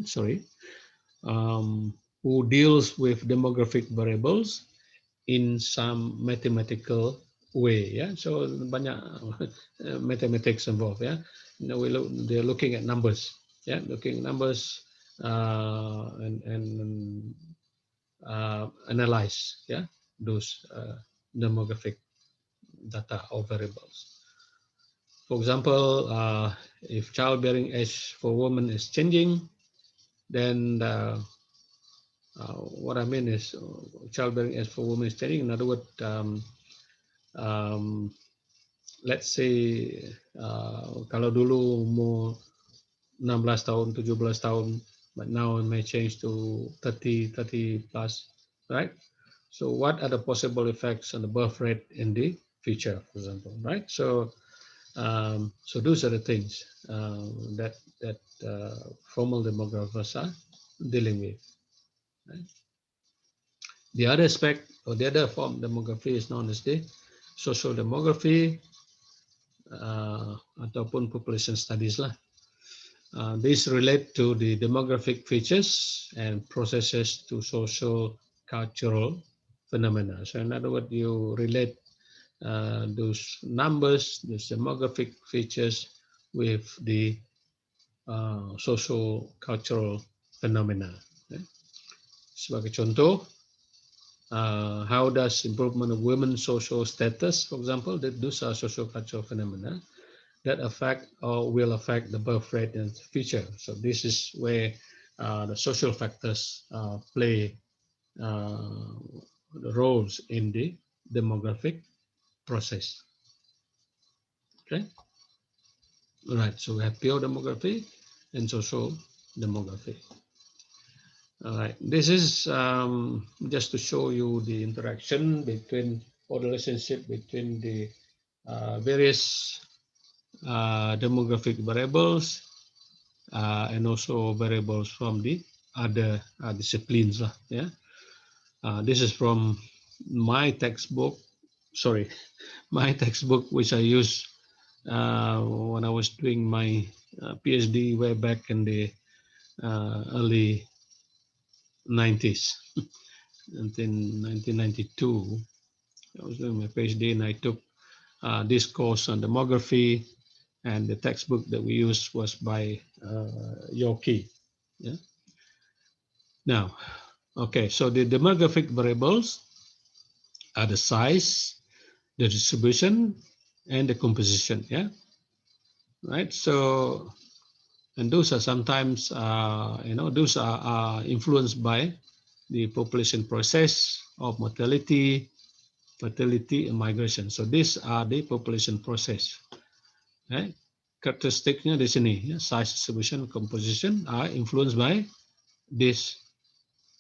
sorry, who deals with demographic variables in some mathematical way. Yeah, so banyak mathematics involved. Yeah, you know, they're looking at numbers. Yeah, looking at numbers and analyze. Yeah, those demographic data or variables. For example, if childbearing age for women is changing, then what I mean is childbearing age for women is changing. In other words, let's say kalau dulu umur 16 tahun, 17 tahun, but now it may change to 30 plus, right? So what are the possible effects on the birth rate in the future, for example, right? So so those are the things that formal demographers are dealing with. Right? The other aspect or the other form of demography is known as the social demography ataupun population studies lah. These relate to the demographic features and processes to social, cultural, phenomena. So in other words, you relate those numbers, those demographic features with the social cultural phenomena. Sebagai contoh, how does improvement of women's social status, for example, that those are social cultural phenomena that affect or will affect the birth rate in the future. So this is where the social factors play the roles in the demographic process. Okay. All right. So we have pure demography and social demography. All right. This is just to show you the interaction between or the relationship between the various demographic variables and also variables from the other disciplines. Yeah. This is from my textbook. Sorry, my textbook which I used when I was doing my PhD way back in the early 90s, 1992. I was doing my PhD and I took this course on demography, and the textbook that we used was by Yorkie. Yeah. Now, okay, so the demographic variables are the size, the distribution, and the composition. Yeah. Right. So, and those are sometimes, those are influenced by the population process of mortality, fertility, and migration. So these are the population process. Right? Characteristiknya di sini, ya, size, distribution, composition are influenced by this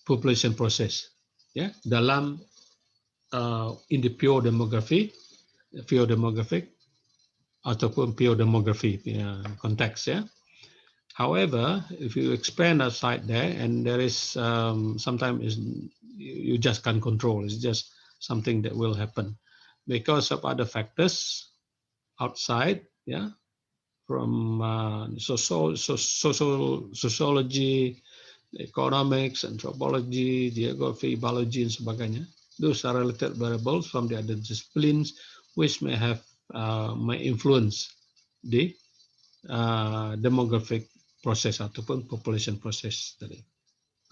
population process. Ya, dalam in the pure demographic ataupun pure demography context. Ya. However, if you expand outside there, and there is sometimes you just can't control. It's just something that will happen because of other factors outside. Yeah, from sociology, economics, anthropology, geography, biology, and sebagainya. Those are related variables from the other disciplines, which may influence the demographic process ataupun population process tadi,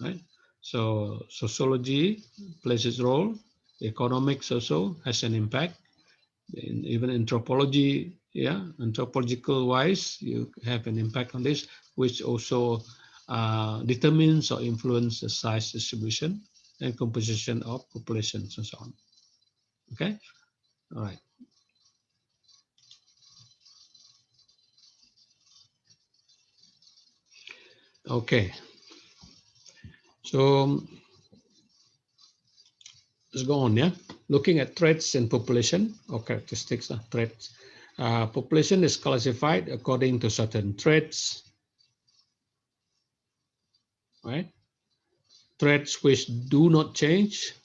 right? So sociology plays its role, economics also has an impact, even anthropology, yeah, anthropological wise, you have an impact on this, which also determines or influence the size distribution and composition of populations and so on. Okay, all right. Okay, so let's go on. Yeah, looking at traits in population or characteristics of traits. Population is classified according to certain traits, right? Traits which do not change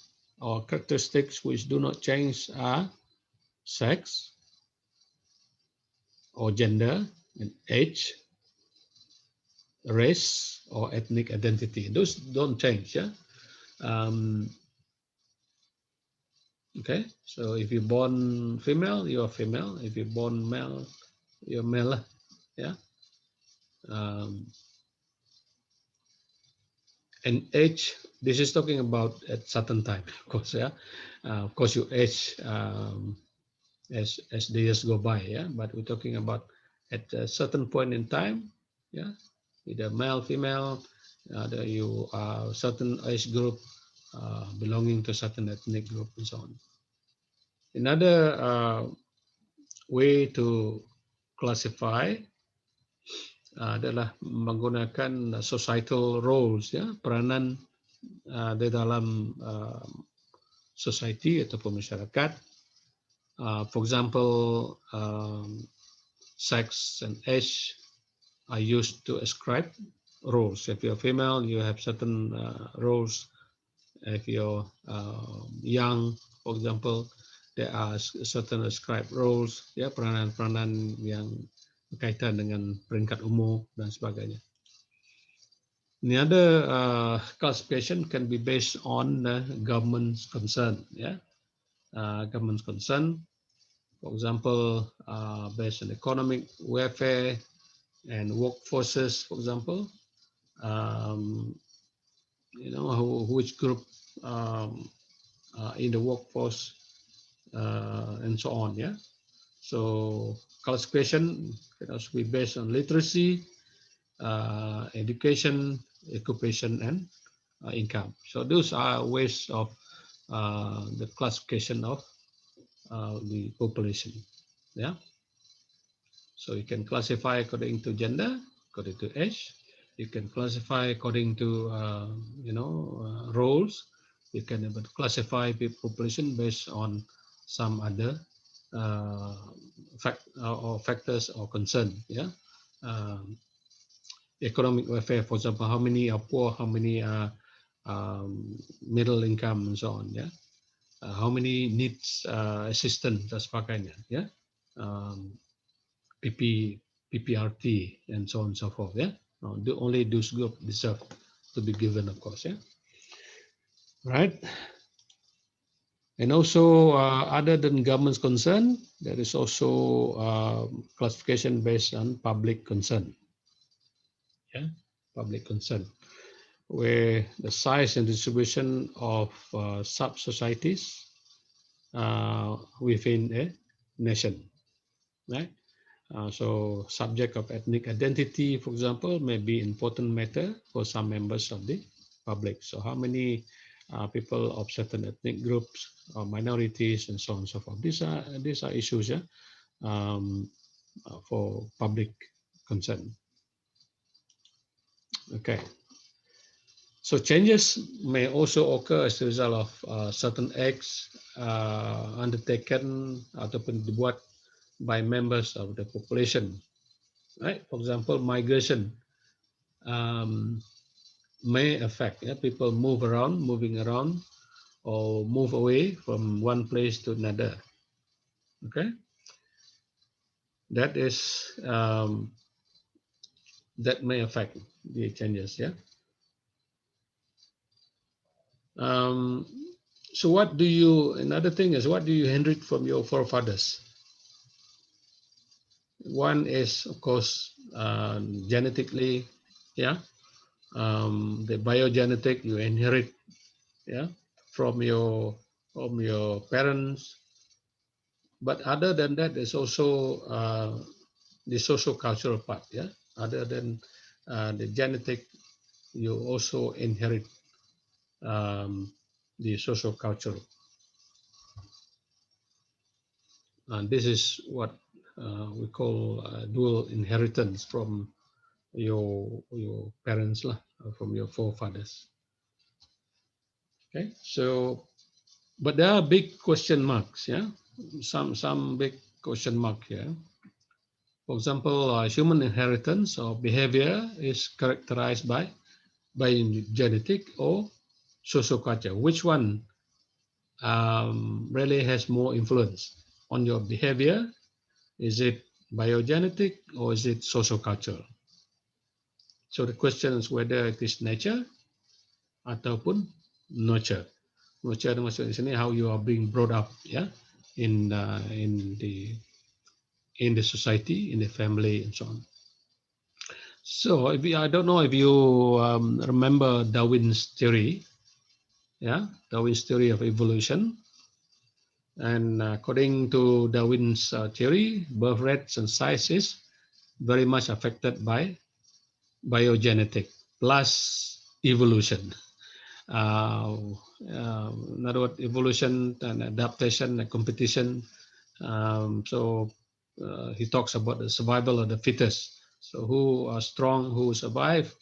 or characteristics which do not change are sex or gender and age, race or ethnic identity. Those don't change. Yeah. Okay. So if you're born female, you are female. If you're born male, you're male. Yeah. And age. This is talking about at certain time, of course. Yeah. Of course, you age as the years go by. Yeah. But we're talking about at a certain point in time. Yeah. Either male, female, you are certain age group, belonging to certain ethnic group, and so on. Another way to classify adalah menggunakan societal roles, ya, peranan di dalam society ataupun masyarakat. For example, sex and age are used to ascribe roles. If you're female, you have certain roles. If you're young, for example, there are certain ascribed roles, ya, peranan-peranan yang berkaitan dengan peringkat umur dan sebagainya. The other classification can be based on government's concern. Yeah, government's concern. For example, based on economic welfare and workforces, for example, um, which group um, in the workforce and so on. Yeah. So classification can also be based on literacy, education, occupation, and income. So those are ways of the classification of the population. Yeah. So you can classify according to gender, according to age. You can classify according to roles. You can even classify the population based on some other uh, or factors or concern. Yeah, um, economic welfare, for example, how many are poor, how many are middle income, and so on. Yeah, how many needs assistance dan sebagainya. Yeah. Um, PP, PPRT, and so on and so forth. Yeah, only those group deserve to be given, of course. Yeah, right. And also, other than government's concern, there is also classification based on public concern. Yeah, public concern, where the size and distribution of sub-societies within a nation, right? So subject of ethnic identity, for example, may be important matter for some members of the public. So how many people of certain ethnic groups or minorities and so on and so forth. These are issues, yeah, for public concern. Okay. So changes may also occur as a result of certain acts undertaken ataupun dibuat by members of the population. Right? For example, migration may affect, yeah, people moving around or move away from one place to another. Okay, that is that may affect the changes. Yeah. Um, so what do you? Another thing is, what do you inherit from your forefathers? One is, of course, genetically. Yeah. The biogenetic you inherit. Yeah, from your parents. But other than that, there's also the social cultural part. Yeah, other than the genetic, you also inherit the social cultural, and this is what we call dual inheritance from your parents lah, from your forefathers. Okay, so but there are big question marks. Yeah, some big question mark here. For example, human inheritance or behavior is characterized by genetic or social culture. Which one really has more influence on your behavior? Is it biogenetic or is it social cultural? So the question is whether it is nature ataupun nurture. Nurture maksud di sini how you are being brought up, yeah, in the society, in the family, and so on. So I don't know if you remember Darwin's theory, yeah, Darwin's theory of evolution. And according to Darwin's theory, birth rates and size is very much affected by biogenetic plus evolution. In other words, evolution and adaptation and competition. So he talks about the survival of the fittest. So who are strong, who survive,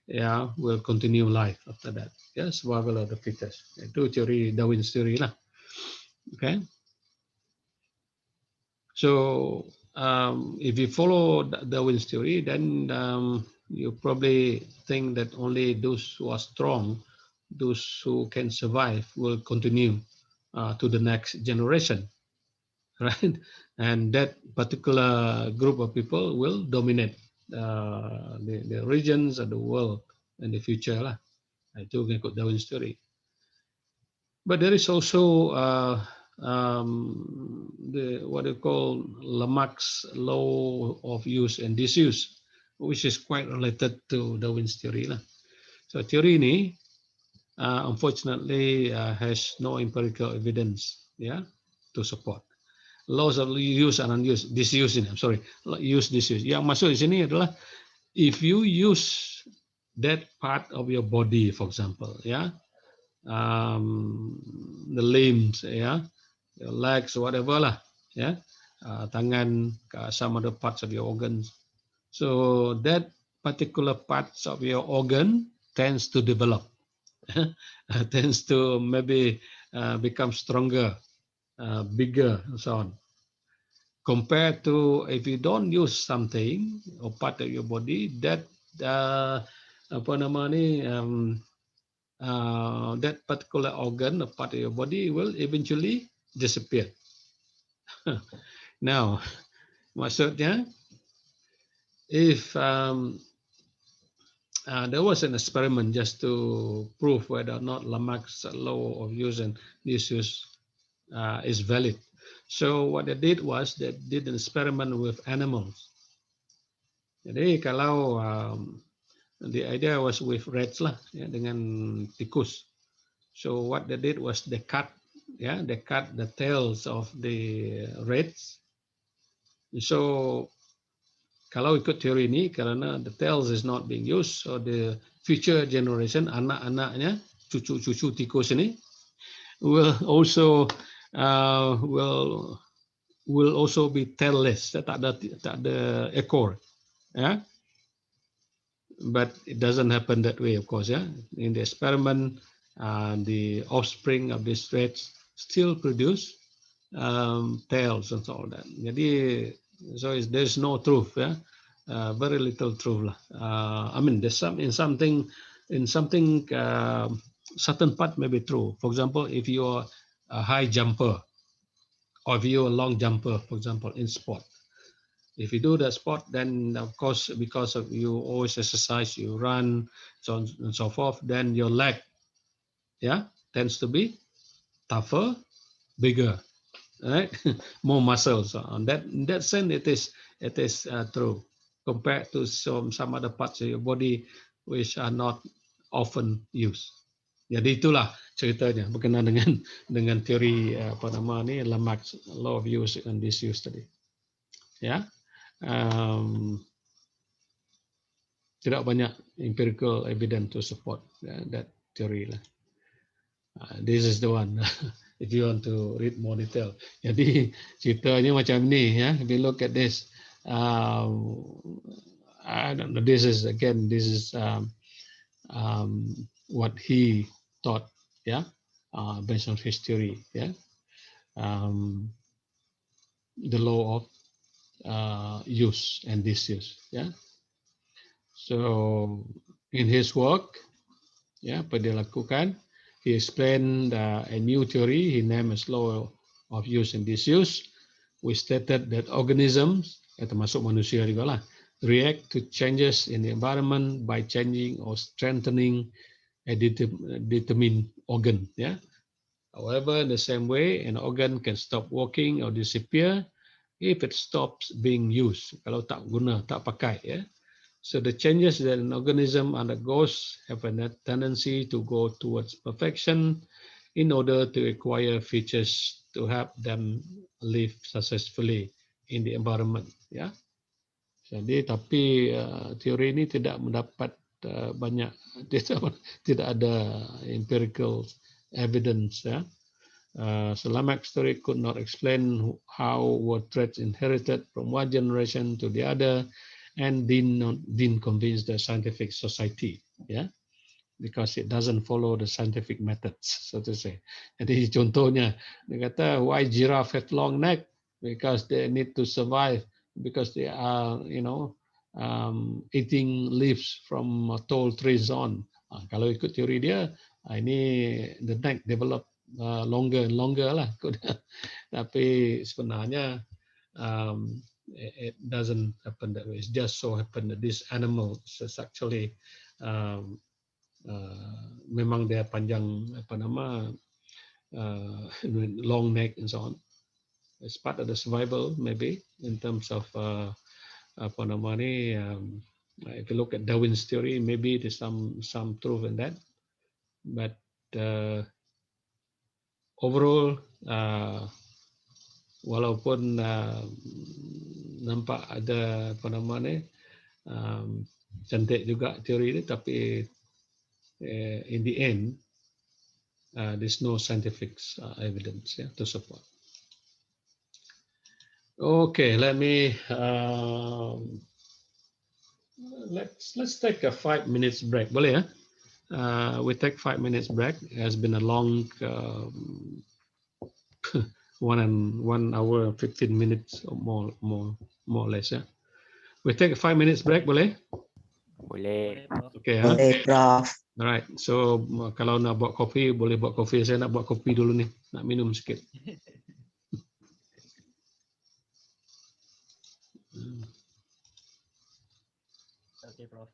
yeah, will continue life after that. Yeah, survival of the fittest. Itu teori Darwin's theory lah. Okay. So if you follow Darwin's theory, then you probably think that only those who are strong, those who can survive, will continue to the next generation, right? And that particular group of people will dominate the regions of the world in the future lah. Itu mengikut Darwin's theory. But there is also the what they call Lamarck's law of use and disuse, which is quite related to Darwin's theory lah. So theory ini unfortunately has no empirical evidence, yeah, to support. Laws of use and unuse, disuse ini, I'm sorry, use disuse. Yang masuk di sini adalah if you use that part of your body, for example, yeah, the limbs, yeah, your legs, whatever lah, yeah, tangan, some other parts of your organs. So that particular parts of your organ tends to develop, tends to maybe become stronger, bigger, and so on. Compared to if you don't use something or part of your body, that apa nama ni, that particular organ or part of your body will eventually disappear. Now, maksudnya, if there was an experiment just to prove whether or not Lamarck's law of use and disuse is valid. So what they did was they did an experiment with animals. Jadi kalau the idea was with rats lah, ya, dengan tikus. So what they did was they cut the tails of the rats. So kalau ikut teori ini, karena the tails is not being used, so the future generation, anak-anaknya, cucu-cucu tikus ini will also will also be tailless, tak ada ekor, ya. But it doesn't happen that way, of course, yeah. In the experiment, the offspring of these rats still produce tails and all that. Jadi, so there's no truth, yeah. Very little truth lah. I mean, there's something, certain part may be true. For example, if you're a high jumper, or if you're a long jumper, for example, in sport. If you do that sport, then of course, because of you always exercise, you run, so on and so forth, then your leg, yeah, tends to be tougher, bigger, right? More muscles. In that sense, it is true compared to some other parts of your body which are not often used. Jadi itulah ceritanya berkenaan dengan teori apa nama ni, Lamarck's law of use and disuse tadi. Ya. Tidak banyak empirical evidence to support that theory lah. This is the one. If you want to read more detail. Jadi ceritanya macam ni, ya. If you look at this, I don't know. This is what he thought, yeah, based on his theory, yeah. The law of use and disuse, yeah. So in his work, yeah, apa dia lakukan, he explained a new theory he named as law of use and disuse, which stated that organisms, termasuk manusia juga lah, react to changes in the environment by changing or strengthening a determined organ, yeah. However, in the same way, an organ can stop working or disappear if it stops being used. Kalau tak guna, tak pakai, yeah. So the changes that an organism undergoes have a tendency to go towards perfection in order to acquire features to help them live successfully in the environment. Ya, jadi tapi teori ini tidak mendapat banyak, tidak ada empirical evidence. Ya, so Lamarck's theory could not explain how were traits inherited from one generation to the other, and didn't convince the scientific society, yeah, because it doesn't follow the scientific methods, so to say. Jadi contohnya, dia kata, why giraffe have long neck? Because they need to survive, because they are, eating leaves from tall trees on. Kalau ikut teori dia, ini the neck develop longer and longer lah. Tapi sebenarnya, it doesn't happen that way. It's just so happened that this animal is actually memang dia panjang long neck and so on. It's part of the survival maybe in terms of if you look at Darwin's theory, maybe there's some truth in that, but overall walaupun nampak ada cantik juga teori ini, tapi in the end there's no scientific evidence to support. Okay, let me let's take a 5 minutes break. Boleh ya? We take 5 minutes break. It has been a long 1 hour 15 minutes or more or less ya. We take a 5 minutes break, boleh? Boleh. Okay ya. Boleh, Prof. Alright, so kalau nak buat kopi, boleh buat kopi. Saya nak buat kopi dulu nih, nak minum sikit. Okay, Prof.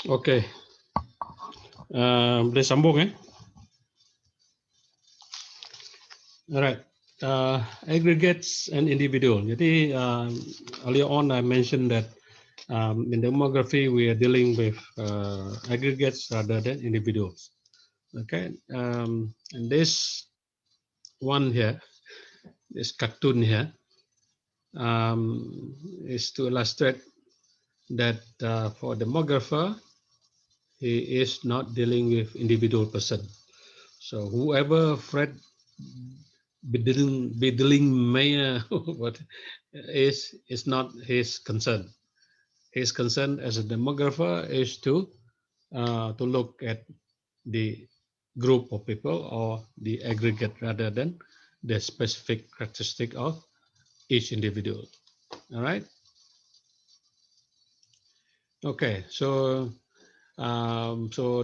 Okay, boleh sambung eh? Alright, aggregates and individual. Jadi earlier on I mentioned that in demography we are dealing with aggregates rather than individuals. Okay, and this one here, this cartoon here, is to illustrate that for demographer, he is not dealing with individual person. So whoever Fred Biddling Mayor what is not his concern. His concern as a demographer is to look at the group of people or the aggregate rather than the specific characteristic of each individual. All right. Okay, so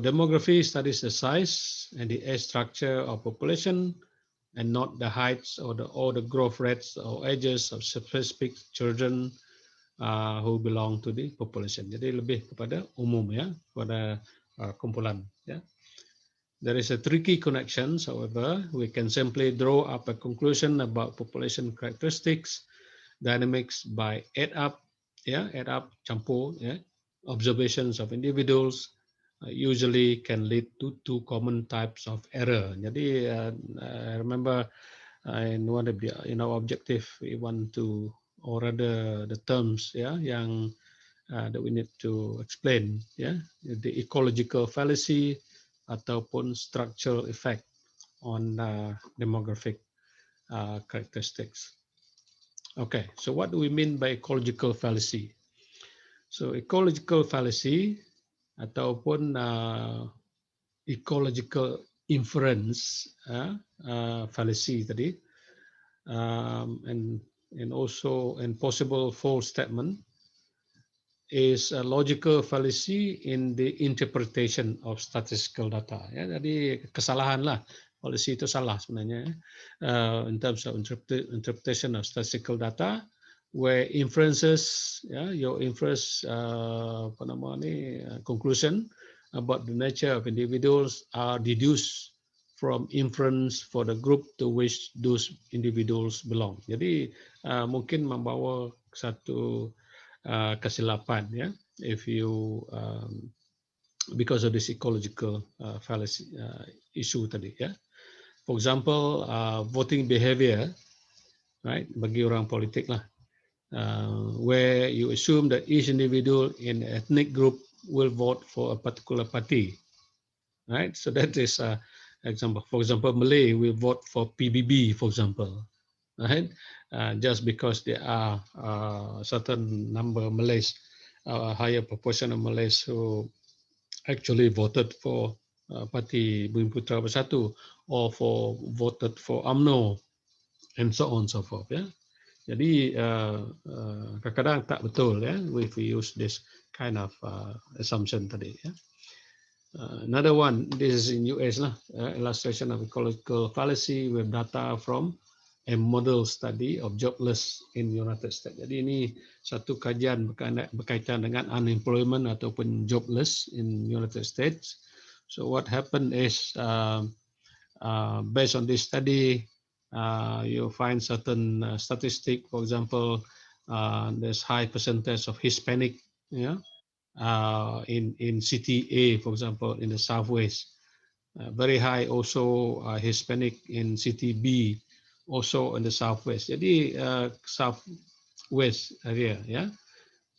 demography studies the size and the age structure of population and not the heights or the growth rates or ages of specific children who belong to the population. Jadi lebih kepada umum ya, pada kumpulan ya. There is a tricky connections, however, we can simply draw up a conclusion about population characteristics, dynamics by add up, campur, observations of individuals usually can lead to two common types of error. Jadi I remember in one of the objective we want to, or rather the terms yang that we need to explain the ecological fallacy ataupun structural effect on demographic characteristics. Okay, so what do we mean by ecological fallacy? So ecological fallacy ataupun ecological inference fallacy tadi, and also possible false statement is a logical fallacy in the interpretation of statistical data. Ya, jadi kesalahan lah, fallacy itu salah sebenarnya in terms of interpretation of statistical data where inferences, your inference conclusion about the nature of individuals are deduced from inference for the group to which those individuals belong. Jadi mungkin membawa satu kesilapan, ya, if you because of this ecological fallacy issue tadi, ya. For example, voting behavior, right, bagi orang politik lah, where you assume that each individual in an ethnic group will vote for a particular party, right? So that is example. For example, Malay will vote for PBB, for example, right? Just because there are certain number of Malays, higher proportion of Malays who actually voted for Parti Bumi Putra Bersatu or voted for UMNO and so on and so forth. Yeah. Jadi kadang-kadang tak betul, ya, if we use this kind of assumption tadi. Ya. Another one, this is in US lah, illustration of ecological fallacy with data from a model study of jobless in United States. Jadi ini satu kajian berkaitan dengan unemployment ataupun jobless in United States. So what happened is based on this study, you find certain statistic. For example, there's high percentage of Hispanic, in city A, for example, in the Southwest. Very high also Hispanic in city B, also in the Southwest. Jadi Southwest area, yeah,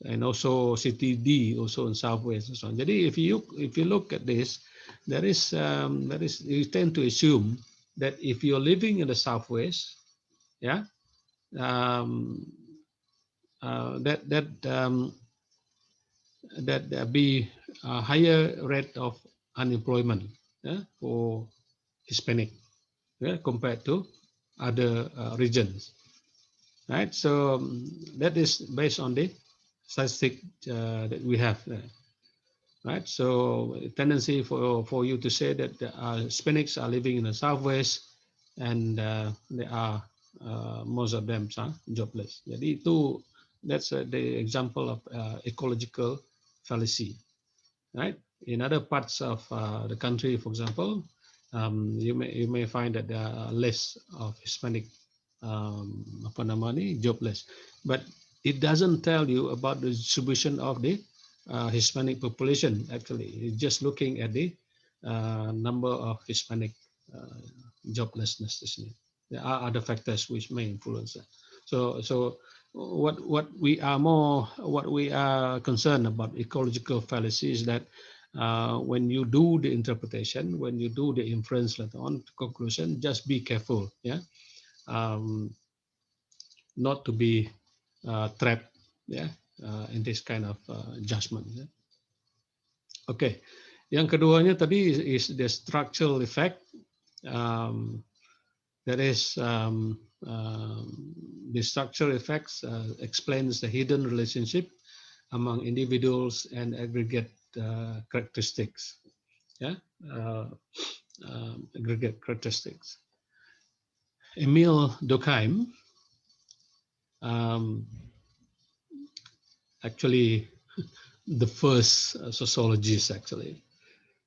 and also city D, also in Southwest and so on. Jadi if you look at this, there is you tend to assume that if you're living in the Southwest, yeah, that there be a higher rate of unemployment, yeah, for Hispanic, yeah, compared to other regions, right? So that is based on the statistic that we have, right? So tendency for you to say that Hispanics are living in the Southwest and they are most of them are jobless. Jadi itu, that's the example of ecological fallacy, right? In other parts of the country, for example, you may find that there are less of Hispanic jobless, but it doesn't tell you about the distribution of the Hispanic population. Actually, it's just looking at the number of Hispanic joblessness. There are other factors which may influence that. So what we are concerned about ecological fallacy is that when you do the interpretation, when you do the inference later on conclusion, just be careful, yeah, not to be trapped, yeah, in this kind of judgment. Yeah? Okay, yang keduanya tadi is the structural effect. That is the structural effects explains the hidden relationship among individuals and aggregate characteristics. Yeah, aggregate characteristics. Emil Durkheim actually the first sociologist, actually,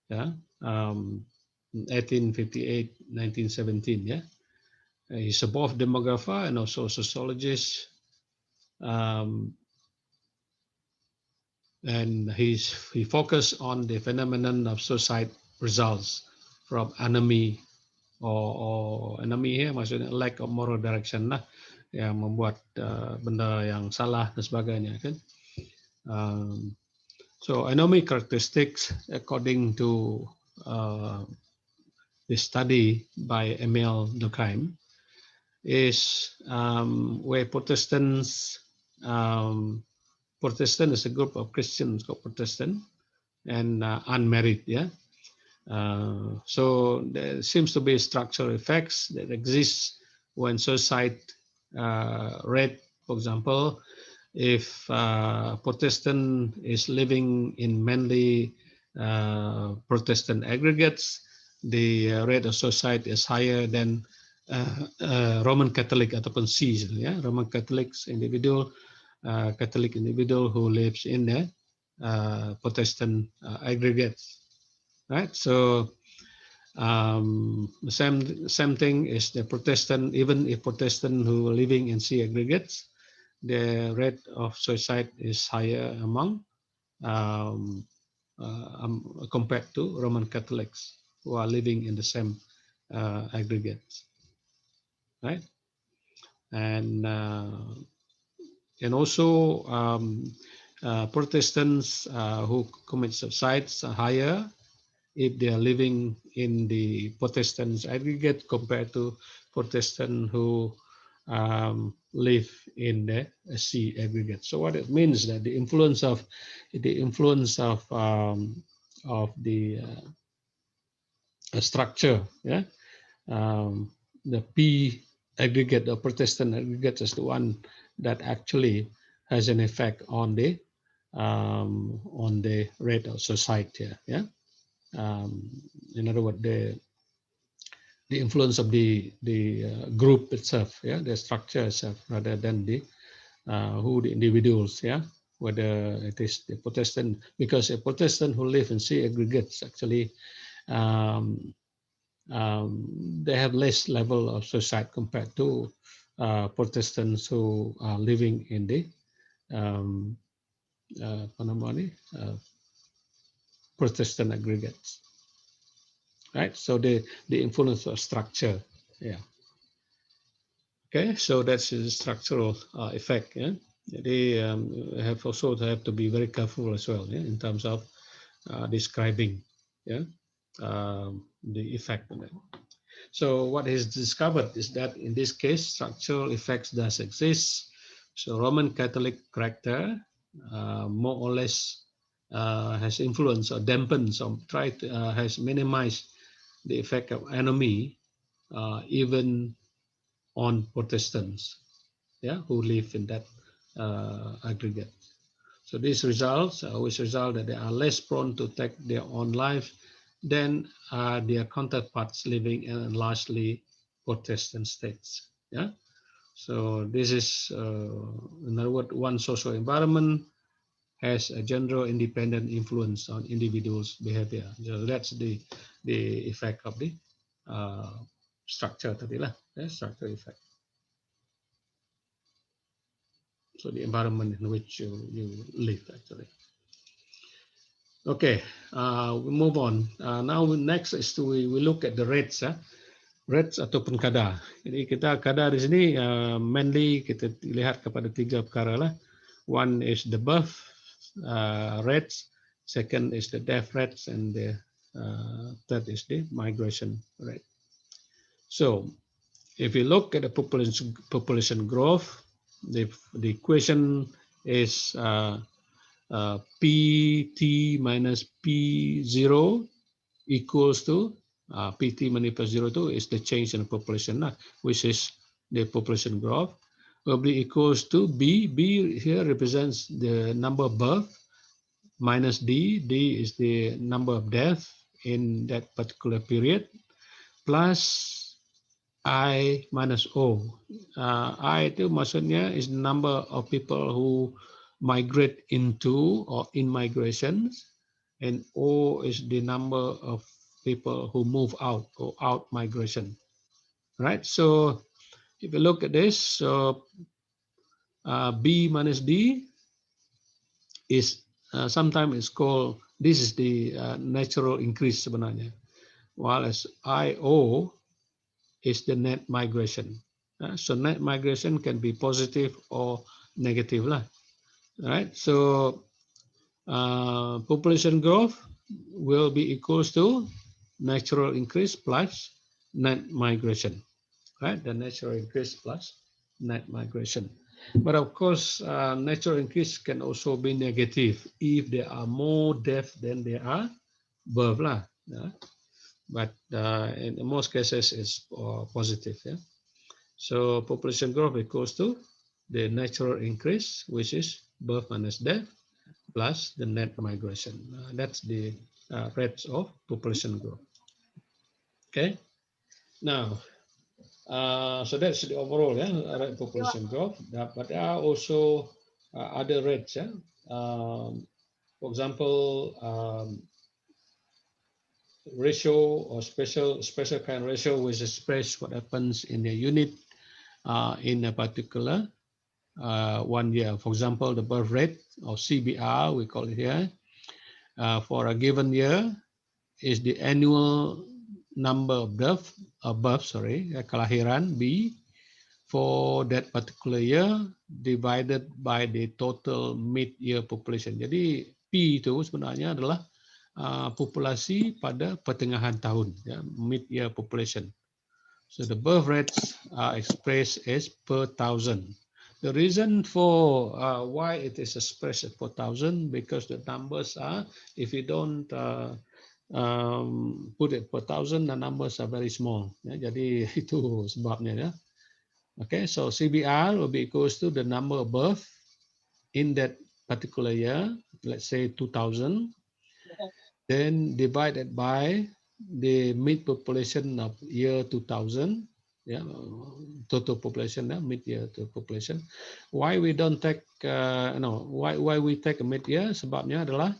yeah, 1858, 1917, yeah. He's a both demographer and also sociologist, and he focused on the phenomenon of suicide results from anomie or anomie here maksudnya lack of moral direction lah, yang membuat benda yang salah dan sebagainya, kan. So anomie characteristics, according to the study by Emil Durkheim, is where Protestants, Protestant is a group of Christians called Protestant and unmarried, yeah. So there seems to be structural effects that exist when suicide rate, for example, if Protestant is living in mainly Protestant aggregates, the rate of suicide is higher than Roman Catholic ataupun C, ya, Roman Catholics individual, Catholic individual who lives in the Protestant aggregates, right? So same thing is the Protestant, even if Protestant who are living in C aggregates, the rate of suicide is higher among compared to Roman Catholics who are living in the same aggregates, right? And also Protestants who commit suicides are higher if they are living in the Protestant aggregate compared to Protestant who live in the C aggregate. So what it means that the influence of the structure, yeah, the P aggregate, the Protestant aggregate, is the one that actually has an effect on the rate of society. Yeah, in other words, the influence of the group itself, yeah, the structure itself, rather than the who the individuals, yeah, whether it is the Protestant, because a Protestant who live in C aggregates actually um, they have less level of suicide compared to Protestants who are living in the um, apa namanya, Protestant aggregates, right? So the influence of structure, yeah. Okay, so that's the structural effect. Yeah, they have also have to be very careful as well, yeah, in terms of describing, yeah, the effect of that. So what is discovered is that in this case, structural effects does exist. So Roman Catholic character more or less has influenced or dampens or has minimized the effect of enemy even on Protestants, yeah, who live in that aggregate. So these results always result that they are less prone to take their own life than their counterparts living in largely Protestant states. Yeah. So this is, in other words, one social environment has a general independent influence on individuals' behavior. So that's the effect of the structure tadi lah, structure effect. So the environment in which you live actually. Okay, we move on. Now next is we look at the rates, rates ataupun kadar. Jadi kita kadar di sini mainly kita lihat kepada tiga perkara lah. One is the birth rates, second is the death rates, and the third is the migration rate. So if you look at the population growth, the equation is PT minus P0 equals to PT minus P0 is the change in population, which is the population growth, will be equals to B. B here represents the number of birth minus D. D is the number of death in that particular period, plus I minus O. I itu maksudnya is the number of people who migrate into or in migrations, and O is the number of people who move out or out migration, right? So if you look at this, so B minus D is sometimes it's called, this is the natural increase sebenarnya, while as IO is the net migration. So net migration can be positive or negative lah, right? So population growth will be equals to natural increase plus net migration, right? The natural increase plus net migration. But of course, natural increase can also be negative if there are more deaths than there are birth lah. Yeah? But in most cases, it's positive. Yeah. So population growth equals to the natural increase, which is birth minus death, plus the net migration. That's the rates of population growth. Okay. Now, So that's the overall rate population growth. But there are also other rates. For example, ratio or special kind ratio, which express what happens in a unit in a particular 1 year. For example, the birth rate or CBR, we call it here, for a given year is the annual number of birth, kelahiran B for that particular year divided by the total mid-year population. Jadi P itu sebenarnya adalah populasi pada pertengahan tahun, mid-year population. So the birth rates are expressed as per thousand. The reason for why it is expressed as per thousand, because the numbers are, if you don't put it per thousand, the numbers are very small. Jadi itu sebabnya. Okay, so CBR will be equals to the number of birth in that particular year, let's say 2000, then divided by the mid population of year 2000, total population, mid-year population. Why we don't take, why we take a mid-year? Sebabnya adalah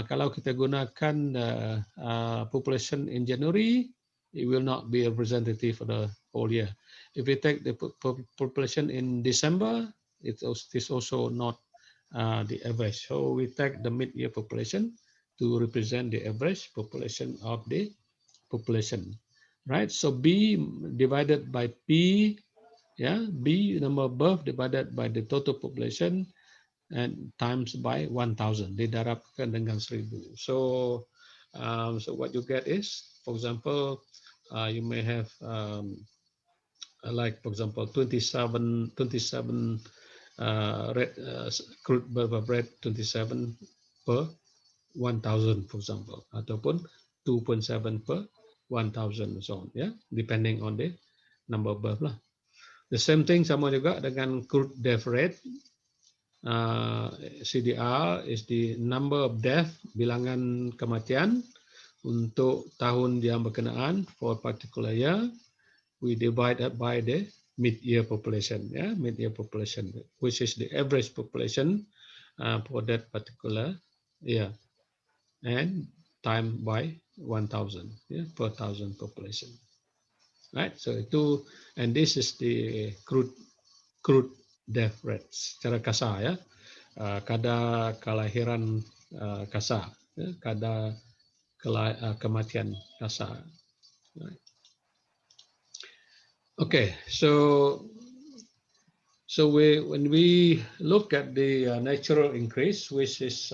kalau kita gunakan population in January, it will not be representative for the whole year. If we take the population in December, it is also not the average. So we take the mid-year population to represent the average population of the population, right? So B divided by P, B number of birth divided by the total population and times by 1,000, didarabkan dengan 1,000. So what you get is, for example, you may have like, for example, 27 crude birth rate 27 per 1,000, for example, ataupun 2.7 per 1,000, so on, depending on the number of birth lah. The same thing sama juga dengan crude death rate. CDR is the number of death, bilangan kematian untuk tahun yang berkenaan for particular year. We divide that by the mid-year population, mid-year population, which is the average population for that particular year, and time by 1,000, per thousand population, right? So itu, and this is the crude death rates secara kasar, kadar kelahiran kasar, kadar kematian kasar. Right. Okay, so when we look at the natural increase, which is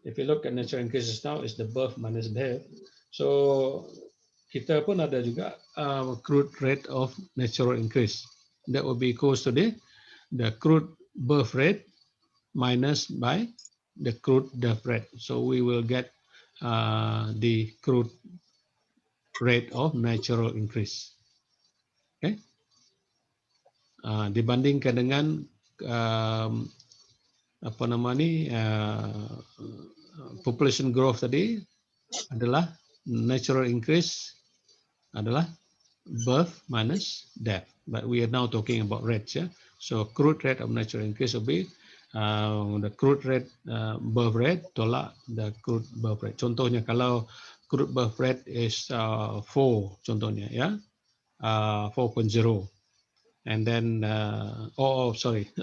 if you look at natural increases now, is the birth minus death. So kita pun ada juga crude rate of natural increase. That will be equals to the crude birth rate minus by the crude death rate. So we will get the crude rate of natural increase. Okay. Dibandingkan dengan apa nama ni population growth tadi adalah natural increase adalah birth minus death, but we are now talking about rates, so crude rate of natural increase will be the crude rate birth rate tolak the crude birth rate. Contohnya kalau crude birth rate is 4 contohnya, 4.0, and then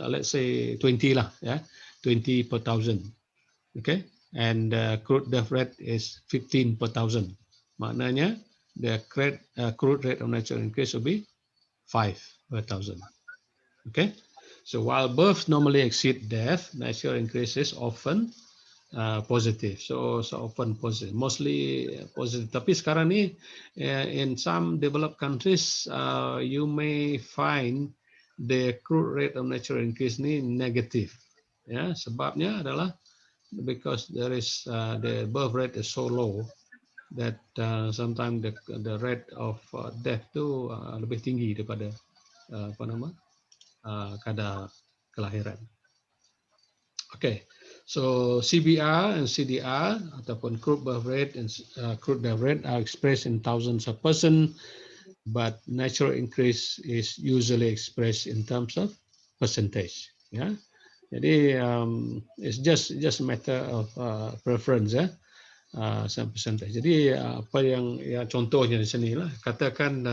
let's say 20 lah, 20 per thousand, okay, and crude death rate is 15 per thousand, maknanya the crude rate of natural increase will be 5 per thousand. Okay, so while births normally exceed death, natural increase is often positive. So often positive, mostly positive. Tapi sekarang ni in some developed countries you may find the crude rate of natural increase ni negative. Sebabnya adalah because there is the birth rate is so low that sometimes the rate of death tu lebih tinggi daripada kadar kelahiran. Okay, so CBR and CDR ataupun crude birth rate and crude death rate are expressed in thousands of person but natural increase is usually expressed in terms of percentage. Ya, jadi it's just a matter of preference ya, some percentage. Jadi apa yang ya contohnya di sini lah, katakan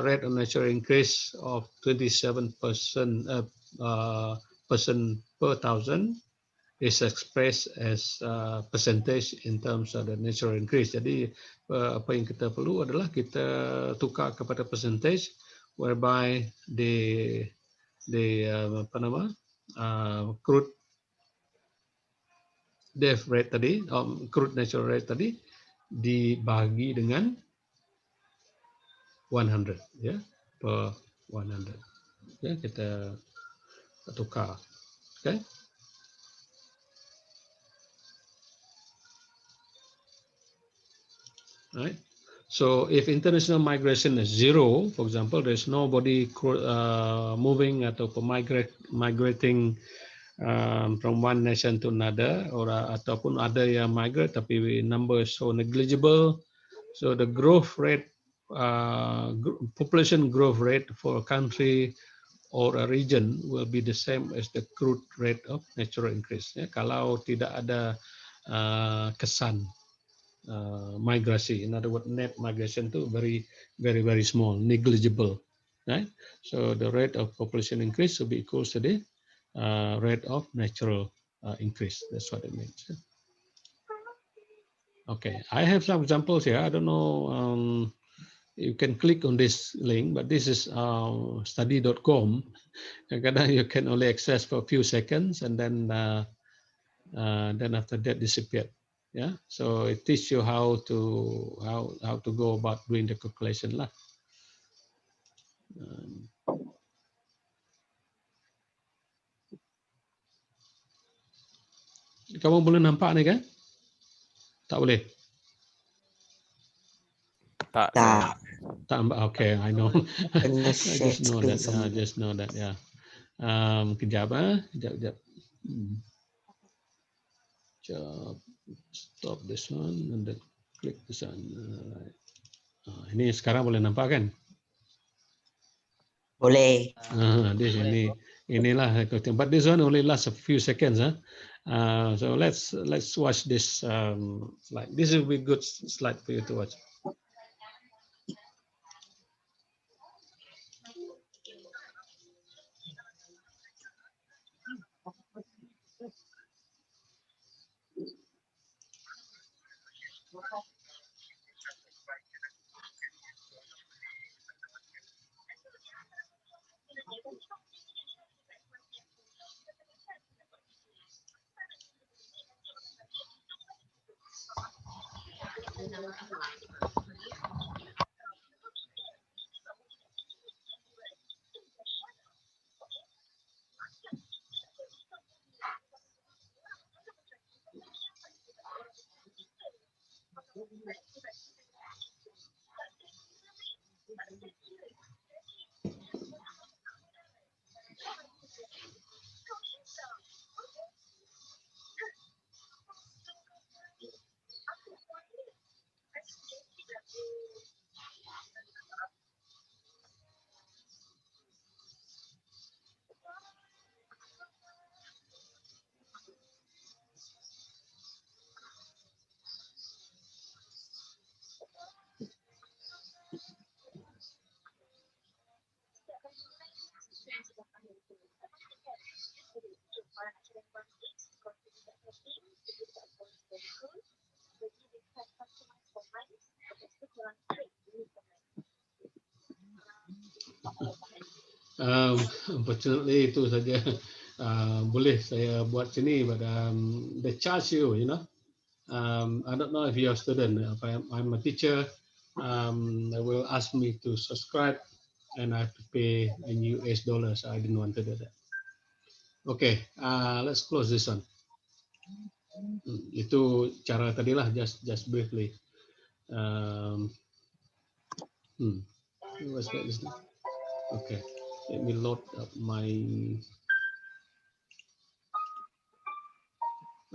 rate of natural increase of 27% per thousand is expressed as percentage in terms of the natural increase. Jadi apa yang kita perlu adalah kita tukar kepada percentage, whereby the apa nama crude death rate tadi, crude natural rate tadi dibagi dengan 100 ya, per 100 ya, kita tukar. Okay. Right. So if international migration is zero, for example, there's nobody moving atau migrating from one nation to another, or ataupun ada yang migrate tapi number so negligible, so the growth rate, population growth rate for a country or a region will be the same as the crude rate of natural increase. Ya, kalau tidak ada kesan migrasi, in other words, net migration to very small, negligible, right? So the rate of population increase will be equal to the rate of natural increase. That's what it means. Okay, I have some examples here. I don't know, you can click on this link, but this is study.com. Kadang you can only access for a few seconds, and then after that disappear. Yeah, so it teaches you how to go about doing the calculation lah. Kamu boleh nampak ni kan? Tak boleh. Tak. Tak. Tak nampak. Okay, I know. Kena I share just know screen that. semua. I just know that. Yeah. Kejap kejap. Kejap. Stop this one and then click this one. Right. Ini sekarang boleh nampak kan? Boleh. This inilah, but this one only lasts a few seconds. So let's watch this slide. This will be a good slide for you to watch. Unfortunately itu saja boleh saya buat sini, but they charge you, you know. I don't know if you're a student. If I'm a teacher, they will ask me to subscribe and I have to pay in US dollars. I didn't want to do that. Okay, let's close this one. Itu cara tadilah, just briefly. What's that? Okay, let me load up my.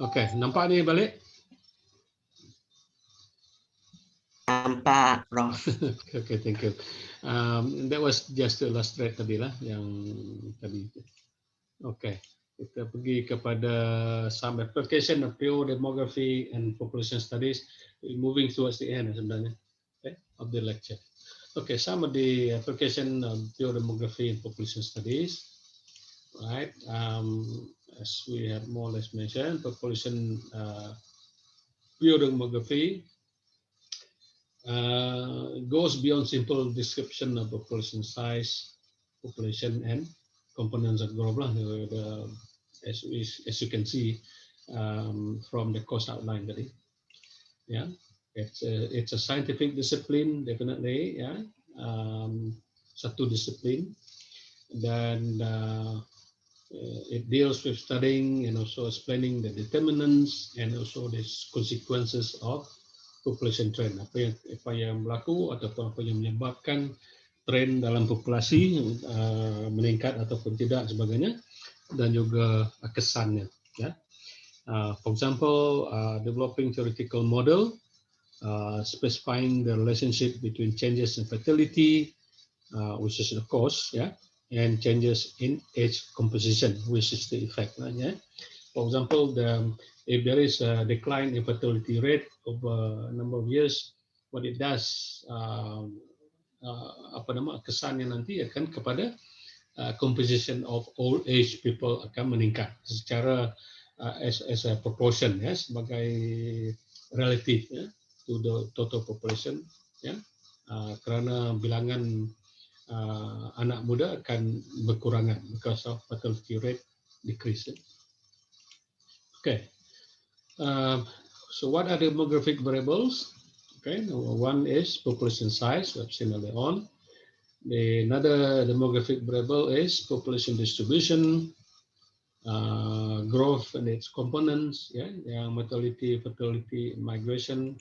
Okay, nampak ni balik? Nampak, Prof. Okay, thank you. That was just to illustrate tadi lah yang tadi. Okay, kita pergi kepada some application of pure demography and population studies. We're moving towards the end sebenarnya, okay, of the lecture. Okay, some of the application of pure demography and population studies, right? As we have more or less mentioned, population pure demography goes beyond simple description of population size, population, and components of growth. As you can see from the course outline tadi, yeah, it's a scientific discipline definitely, yeah, satu disiplin, dan it deals with studying and also explaining the determinants and also the consequences of population trend, apa yang berlaku ataupun apa yang menyebabkan tren dalam populasi meningkat ataupun tidak sebagainya, dan juga kesannya, ya. For example, developing theoretical model specifying the relationship between changes in fertility, which is the cause, yeah, and changes in age composition, which is the effect, yeah. For example, if there is a decline in fertility rate over a number of years, what it does, kesannya nanti akan kepada composition of old age people akan meningkat secara as a proportion, ya, sebagai relative, ya, to the total population, ya, kerana bilangan anak muda akan berkurangan because of fertility rate decrease. Okay, so what are the demographic variables? Okay, one is population size, we have seen earlier on. Another demographic variable is population distribution, growth and its components, yeah, yang mortality, fertility, migration,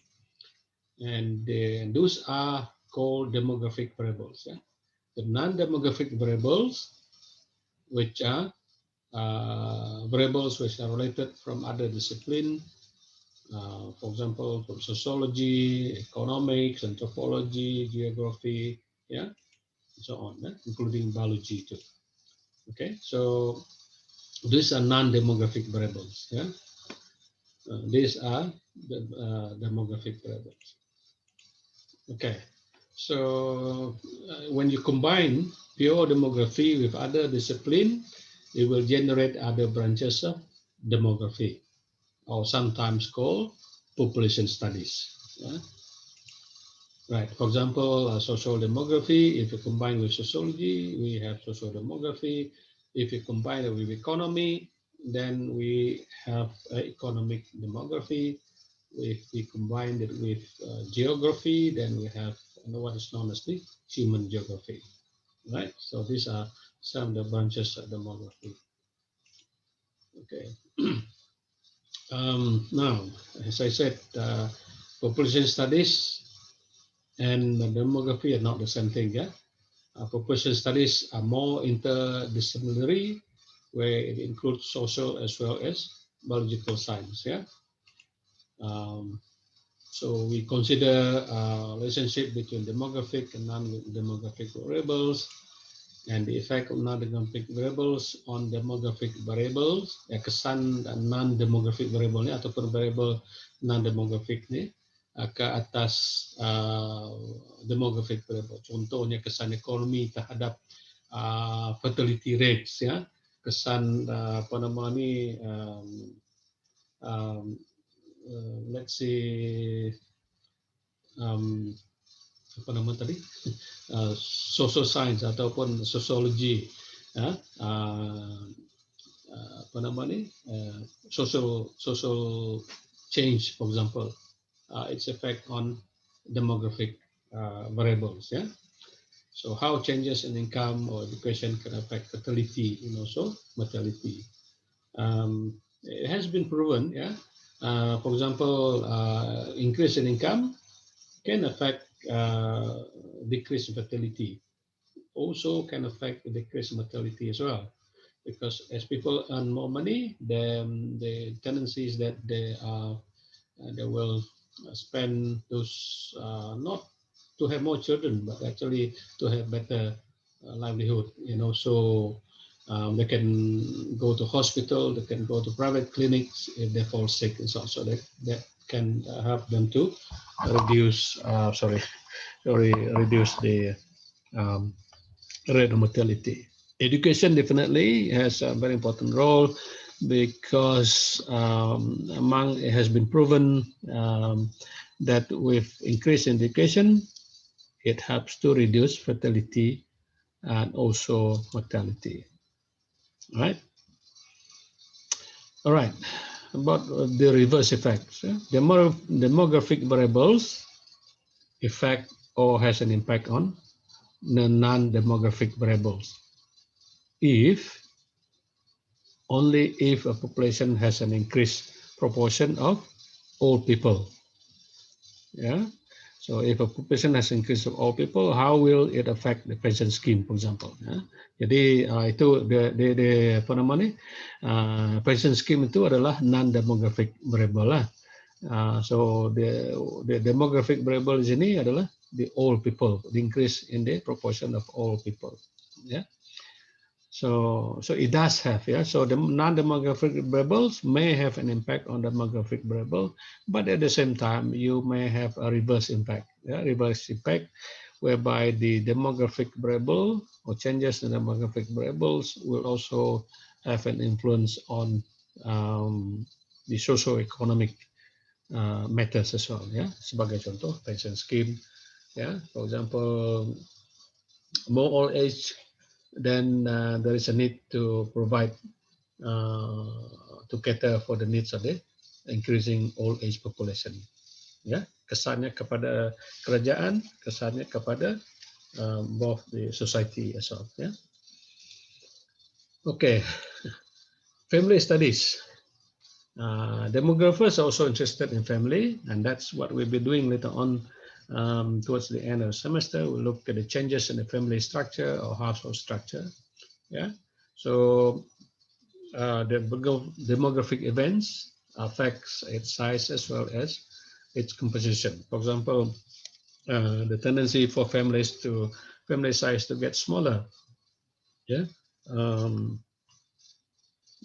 and those are called demographic variables. Yeah. The non-demographic variables, which are variables which are related from other discipline, for example, from sociology, economics, anthropology, geography, yeah, and so on, yeah, including biology too. Okay, so these are non-demographic variables. Yeah, these are the demographic variables. Okay, so when you combine pure demography with other discipline, it will generate other branches of demography, or sometimes called population studies. Yeah? Right. For example, social demography, if you combine with sociology, we have social demography. If you combine it with economy, then we have economic demography. If we combine it with geography, then we have what is known as the human geography. Right. So these are some of the branches of demography. Okay. Now, as I said, population studies and demography are not the same thing. Yeah, population studies are more interdisciplinary, where it includes social as well as biological science. Yeah, so we consider relationship between demographic and non-demographic variables, and the effect of non-demographic variables on demographic variables. Ya, kesan non-demographic variable ni ataupun variable non-demographic ni ke atas demographic variable. Contohnya kesan ekonomi terhadap fertility rates, ya, kesan let's say social science ataupun sociology, ya, social change, for example, its effect on demographic variables. Yeah, so how changes in income or education can affect fertility and also mortality. It has been proven, yeah. For example, increase in income can affect decrease in fertility. Also can affect the decrease in mortality as well, because as people earn more money, then the tendency is that they will spend those not to have more children, but actually to have better livelihood. So they can go to hospital, they can go to private clinics if they fall sick and so on. So that can help them to reduce, reduce the um, rate of mortality. Education definitely has a very important role because among it has been proven that with increased education, it helps to reduce fertility and also mortality. All right. About the reverse effects, demographic variables affect or has an impact on the non-demographic variables. Only if a population has an increased proportion of old people. Yeah. So if a population has increased of old people, how will it affect the pension scheme, for example? Ya. Jadi itu apa namanya pension scheme itu adalah non-demographic variable lah. So the demographic variable di sini adalah the old people, the increase in the proportion of old people. Yeah. So it does have, yeah. So the non-demographic variables may have an impact on the demographic variable, but at the same time, you may have a reverse impact, yeah, reverse impact, whereby the demographic variable or changes in demographic variables will also have an influence on the socio-economic matters as well, yeah. Sebagai contoh, pension scheme, yeah. For example, more old age, then there is a need to provide to cater for the needs of the increasing old age population. Ya, kesannya kepada kerajaan, kesannya kepada both the society as well. Ya. Okay, family studies. Demographers are also interested in family, and that's what we'll be doing later on. Towards the end of the semester, we'll look at the changes in the family structure or household structure. Yeah, so the demographic events affects its size as well as its composition. For example, the tendency for family size to get smaller, yeah,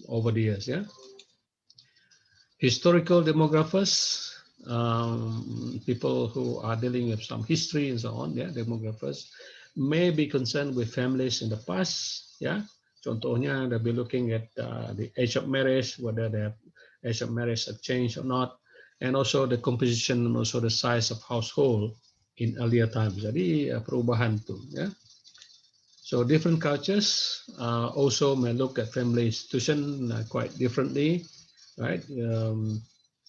over the years, yeah. Historical demographers, people who are dealing with some history and so on, yeah, demographers may be concerned with families in the past, yeah. Contohnya, they'll be looking at the age of marriage, whether the age of marriage have changed or not, and also the composition and also the size of household in earlier times. Jadi perubahan tu, yeah. So different cultures also may look at family institution quite differently, right?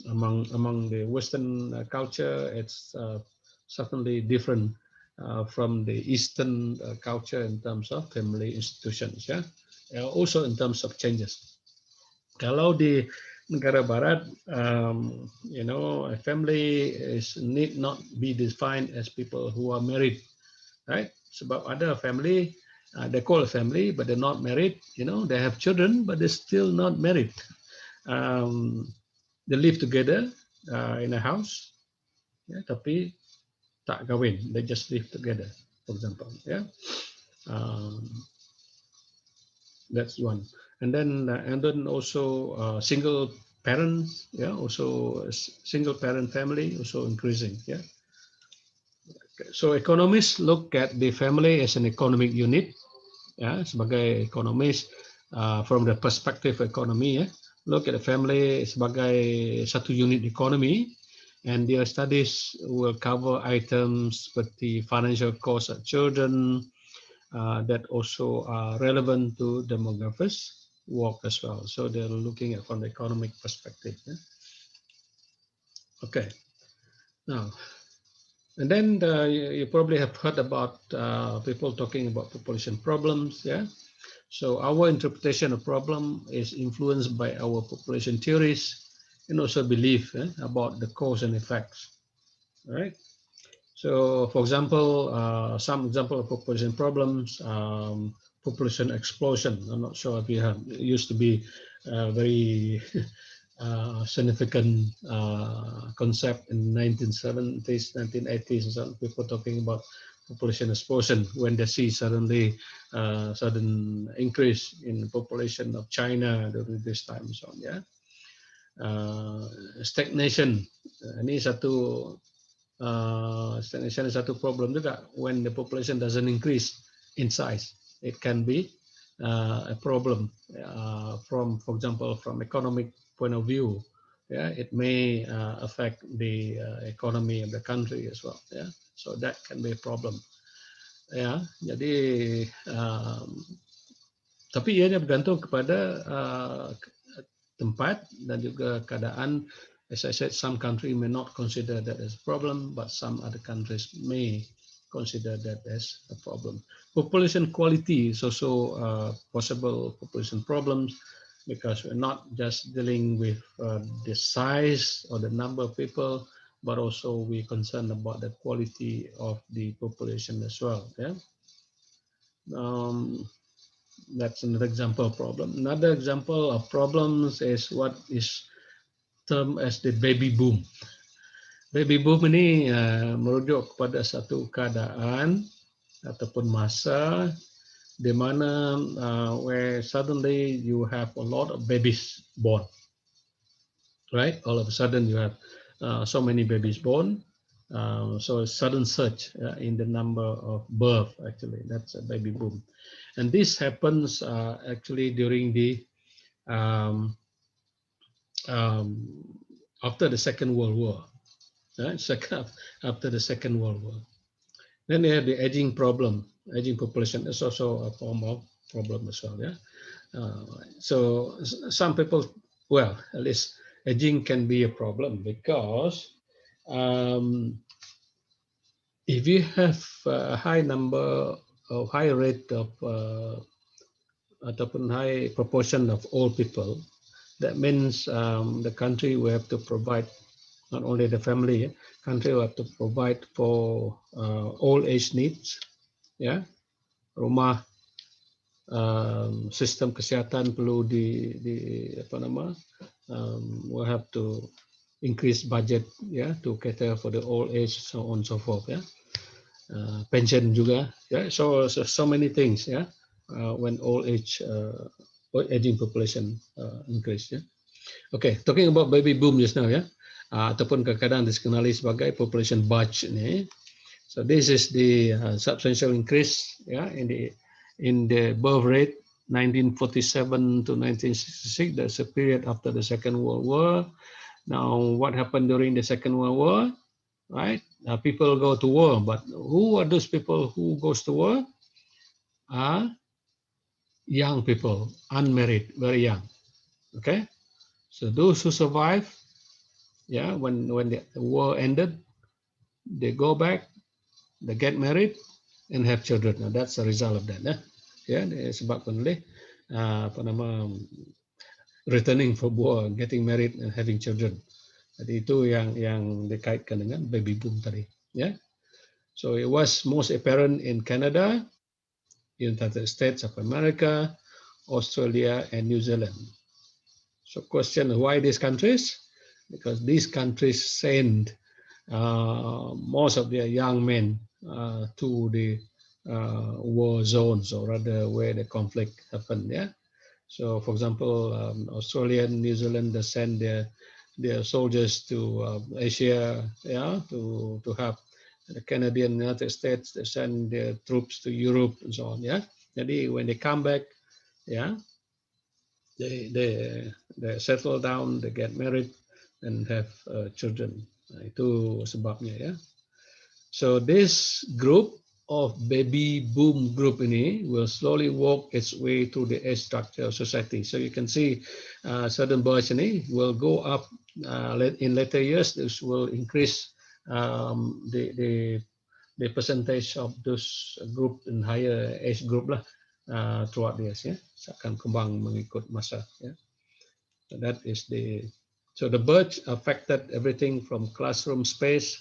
Among the Western culture, it's certainly different from the Eastern culture in terms of family institutions, ya. Also in terms of changes. Kalau di negara Barat, a family need not be defined as people who are married, right? Sebab ada family, they call a family, but they're not married. They have children, but they're still not married. They live together in a house, ya, tapi tak kahwin. They just live together, for example. Yeah, that's one. And then also single parents. Yeah, also single parent family also increasing. Yeah. So economists look at the family as an economic unit. Ya, sebagai ekonomis, from the perspective economy, ya, look at the family sebagai satu unit economy, and their studies will cover items seperti financial cost of children that also are relevant to demographers' work as well. So they're looking at from the economic perspective. Yeah. Okay. Now, and then you probably have heard about people talking about population problems. Yeah. So our interpretation of problem is influenced by our population theories and also belief about the cause and effects. All right. So, for example, some example of population problems, population explosion. I'm not sure if you have. It used to be very significant concept in 1970s, 1980s, and some people talking about population explosion when they see suddenly sudden increase in the population of China during this time. So yeah, stagnation ini stagnation is satu problem juga when the population doesn't increase in size. It can be a problem from, for example, from economic point of view. Yeah, it may affect the economy of the country as well. Yeah, so that can be a problem. Ya, jadi tapi ianya bergantung kepada tempat dan juga keadaan. As I said, some country may not consider that as a problem, but some other countries may consider that as a problem. Population quality is also possible population problems because we're not just dealing with the size or the number of people, but also we're concerned about the quality of the population as well. Yeah. That's another example of problem. Another example of problems is what is termed as the baby boom. Baby boom ini merujuk kepada satu keadaan ataupun masa di mana where suddenly you have a lot of babies born, right? All of a sudden you have so many babies born, so a sudden surge in the number of birth. Actually, that's a baby boom, and this happens actually during the after the Second World War. After the Second World War. Then you have the aging problem. Aging population is also a form of problem as well. Yeah. So some people, well, at least aging can be a problem because if you have a high number of high rate of ataupun high proportion of old people, that means the country will have to provide, not only the family, country will have to provide for old age needs, ya, rumah, sistem kesihatan perlu will have to increase budget, ya, to cater for the old age, so on so forth, ya, pension juga, ya, so many things, ya, when old age aging population increase, ya. Okay, talking about baby boom just now, ya. Ataupun kadang-kadang dikenali sebagai population bulge ini. So this is the substantial increase, yeah, in the birth rate 1947 to 1966. That's a period after the Second World War. Now, what happened during the Second World War? Right, people go to war, but who are those people who goes to war? Are young people, unmarried, very young. Okay, so those who survive. Yeah, when the war ended, they go back, they get married, and have children. Now that's the result of that. Yeah, disebabkan oleh returning from war, getting married, and having children. Jadi itu yang dikaitkan dengan baby boom tadi. Yeah, so it was most apparent in Canada, United States of America, Australia, and New Zealand. So question, why these countries? Because these countries send most of their young men to the war zones, or rather where the conflict happened. Yeah. So, for example, Australia and New Zealand, they send their soldiers to Asia. Yeah, to have the Canadian, United States, they send their troops to Europe and so on. Yeah. Jadi when they come back, yeah, they settle down, they get married, and have children. Nah, itu sebabnya, ya. So this group of baby boom group ini will slowly walk its way through the age structure of society. So you can see certain births ini will go up in later years. This will increase the percentage of those group in higher age group lah throughout the years, ya. Akan kembang mengikut masa, ya. So that is so the birth affected everything from classroom space,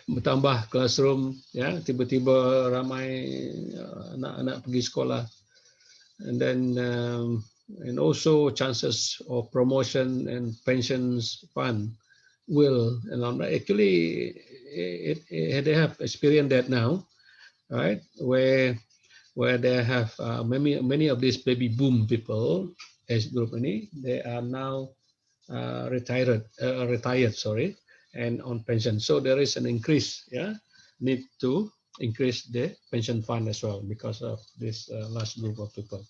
bertambah classroom, ya, tiba-tiba ramai anak-anak pergi sekolah, and then and also chances of promotion and pensions fund will, and actually they have experienced that now, right? Where they have many of these baby boom people, age group ini, they are now retired, sorry, and on pension. So there is an increase, yeah, need to increase the pension fund as well because of this last group of people,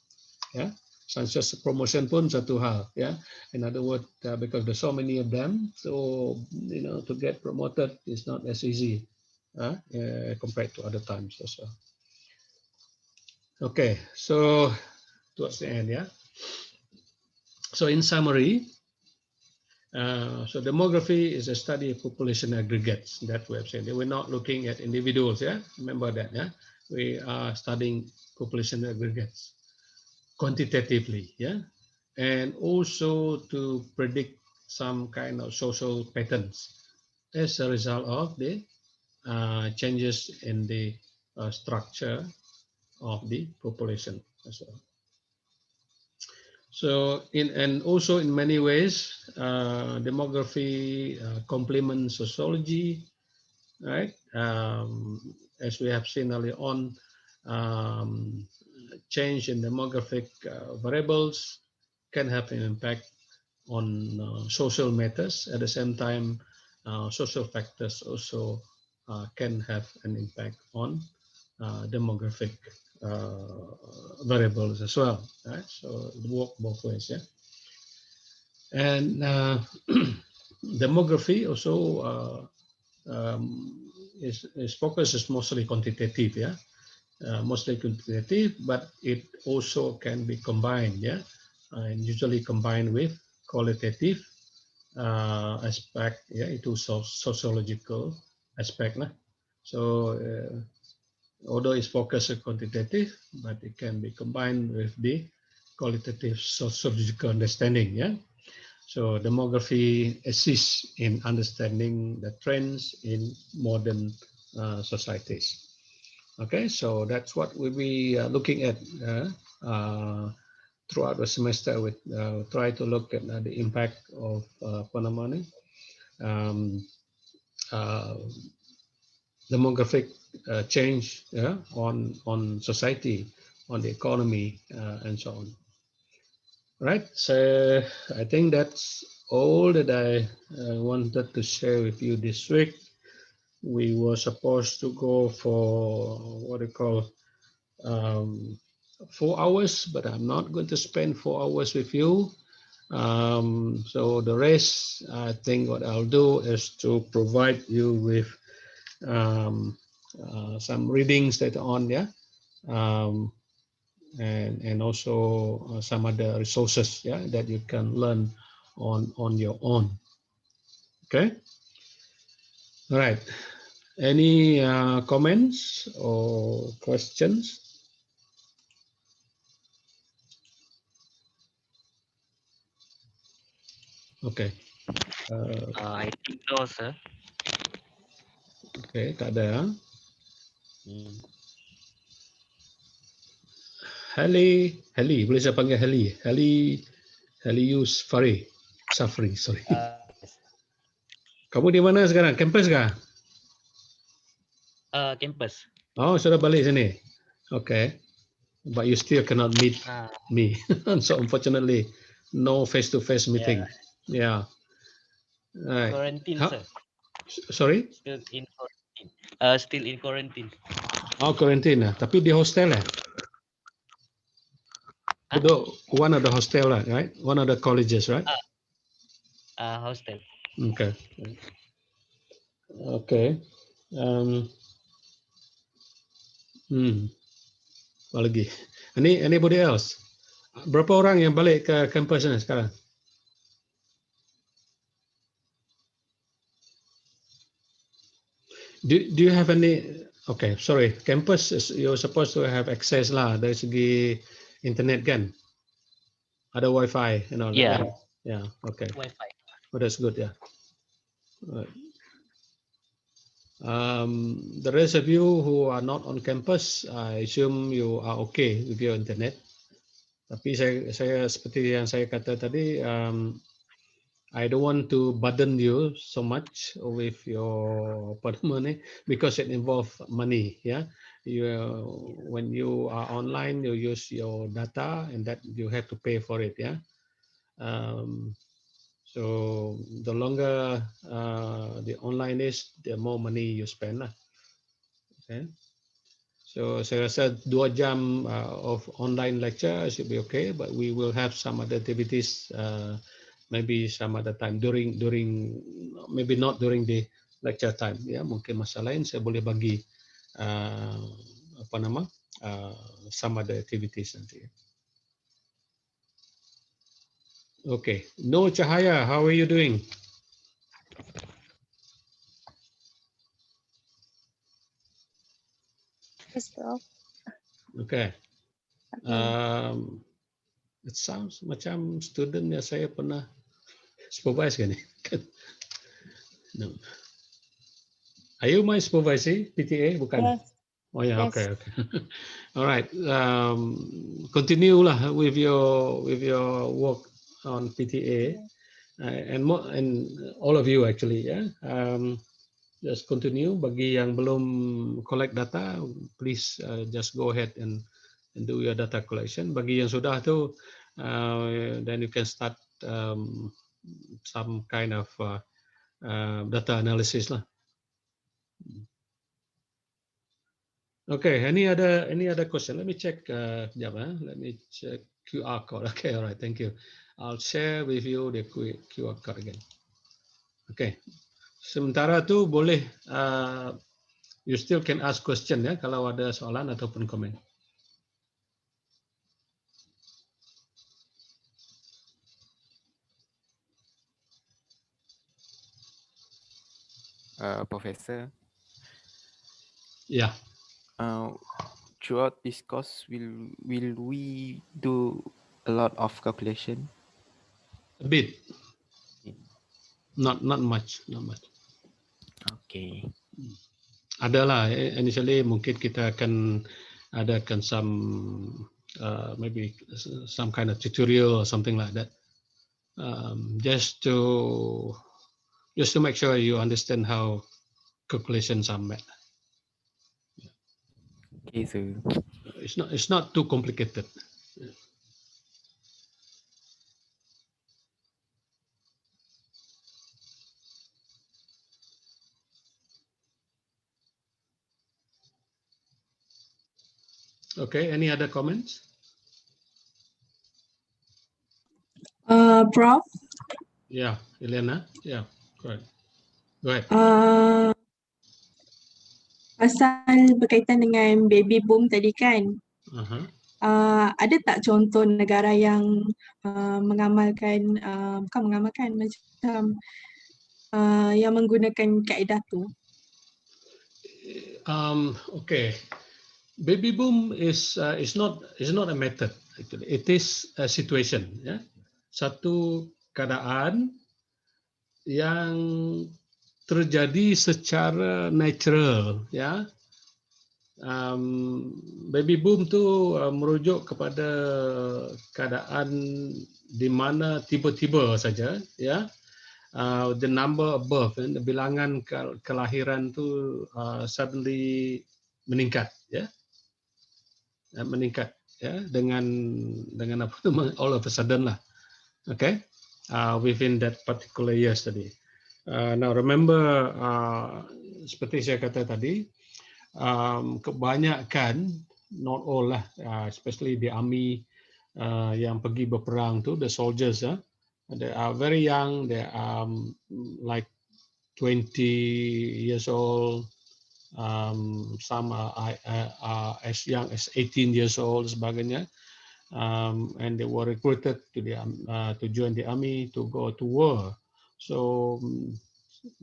yeah. Chances promotion pun satu hal, yeah. In other words, because there's so many of them, so to get promoted is not as easy compared to other times as well. Okay, so towards the end, yeah. So in summary, so demography is a study of population aggregates that we have said. We're not looking at individuals, yeah? Remember that, yeah? We are studying population aggregates quantitatively, yeah? And also to predict some kind of social patterns as a result of the changes in the structure of the population as well. So and also in many ways, demography complements sociology, right? As we have seen earlier on, change in demographic variables can have an impact on social matters. At the same time, social factors also can have an impact on demographic variables as well, right? So it works both ways, yeah. And demography also is focus is mostly quantitative, yeah, mostly quantitative, but it also can be combined, yeah, and usually combined with qualitative aspect, yeah, into sociological aspect, lah. So although it's focused on quantitative, but it can be combined with the qualitative sociological understanding, yeah. So demography assists in understanding the trends in modern societies. Okay, so that's what we'll be looking at throughout the semester. We try to look at the impact of demographic change, yeah, on society, on the economy, and so on. Right, so I think that's all that I wanted to share with you this week. We were supposed to go for what they call 4 hours, but I'm not going to spend 4 hours with you. So the rest, I think what I'll do is to provide you with some readings later on, yeah. And also some other resources, yeah, that you can learn on your own. Okay. All right. Any comments or questions? Okay. I think no, sir. Okay, tak ada. Hmm. Heli, boleh saya panggil Heli Safri, sorry. Yes. Kamu di mana sekarang? Campus kah? Campus. Oh, sudah balik sini. Okay. But you still cannot meet me. So unfortunately, no face-to-face meeting. Yeah. Right. Quarantine, How, sir. sorry? Still in quarantine. Still in quarantine. Oh, quarantine. Tapi di hostel lah. Duduk one of the hostel lah, right? One of the colleges, right? Hostel. Okay. Okay. Apa lagi? Anybody else? Berapa orang yang balik ke kampus ni sekarang? Do you have any? Okay, sorry. Campus you're supposed to have access lah dari segi internet kan? Ada wifi and all that. Yeah. Right? Yeah. Okay. Wi-Fi. Oh, that's good. Yeah. Right. The rest of you who are not on campus, I assume you are okay with your internet. Tapi saya seperti yang saya kata tadi, I don't want to burden you so much with your apa nama ni, because it involve money. Yeah, when you are online, you use your data, and that you have to pay for it. Yeah. Um, so the longer the online is, the more money you spend lah. Okay. So saya rasa 2 jam of online lecture should be okay, but we will have some other activities maybe some other time during maybe not during the lecture time. Ya, mungkin masa lain saya boleh bagi uh, apa nama some other activities nanti. Okay, No Cahaya, how are you doing? Yes, Prof. Okay. Okay. It sounds macam student yang saya pernah supervise kan ni. No. Are you my supervisor, PTA? Bukan. Yes. Oh yeah, Yes. okay. All right. Continue lah with your work on PTA, and all of you actually, yeah. Just continue. Bagi yang belum collect data, please just go ahead and do your data collection. Bagi yang sudah tu, then you can start some kind of data analysis lah. Okay, any other question? Let me check. Let me check QR code. Okay, all right, thank you. I'll share with you the QR code again. Okay, sementara tu boleh you still can ask question ya kalau ada soalan ataupun komen. Professor, Yeah. Throughout this course, will we do a lot of calculation? A bit. Not much. Okay. Adalah initially mungkin kita akan adakan some maybe some kind of tutorial or something like that. Just to make sure you understand how calculations are made. Okay, so It's not too complicated. Okay, any other comments? Prof, Yeah, Elena. Yeah, correct. Go ahead. pasal berkaitan dengan baby boom tadi kan, Uh-huh. ada tak contoh negara yang mengamalkan, bukan mengamalkan, macam yang menggunakan kaedah tu? Okay, baby boom is not a method actually. It is a situation. Ya, satu keadaan yang terjadi secara natural. Ya, baby boom tu merujuk kepada keadaan di mana tiba-tiba saja, ya. The number above, the bilangan kelahiran tu suddenly meningkat, ya, meningkat, ya, dengan apa nama, all of a sudden lah, okay, within that particular years tadi. Now remember, seperti saya kata tadi, kebanyakan, not all lah, especially the army yang pergi berperang tu, the soldiers, they are very young. They are like 20 years old. Some are as young as 18 years old, sebagainya. And they were recruited to join the army to go to war. So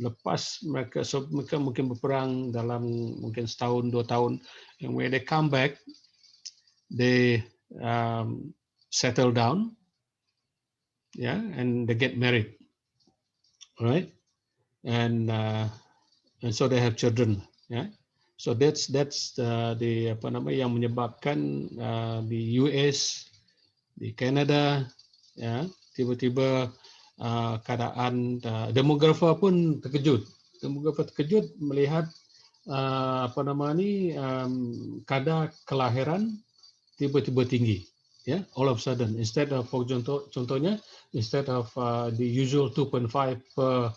lepas mereka mungkin berperang dalam mungkin setahun 2 tahun, and when they come back, they settle down. Yeah, and they get married, right? And so they have children. Yeah, so that's the apa nama yang menyebabkan the US di Canada, ya, tiba-tiba keadaan demografer pun terkejut. Demografer terkejut melihat apa nama ni kadar kelahiran tiba-tiba tinggi. Ya, all of a sudden, instead of, for contohnya, instead of the usual 2.5 per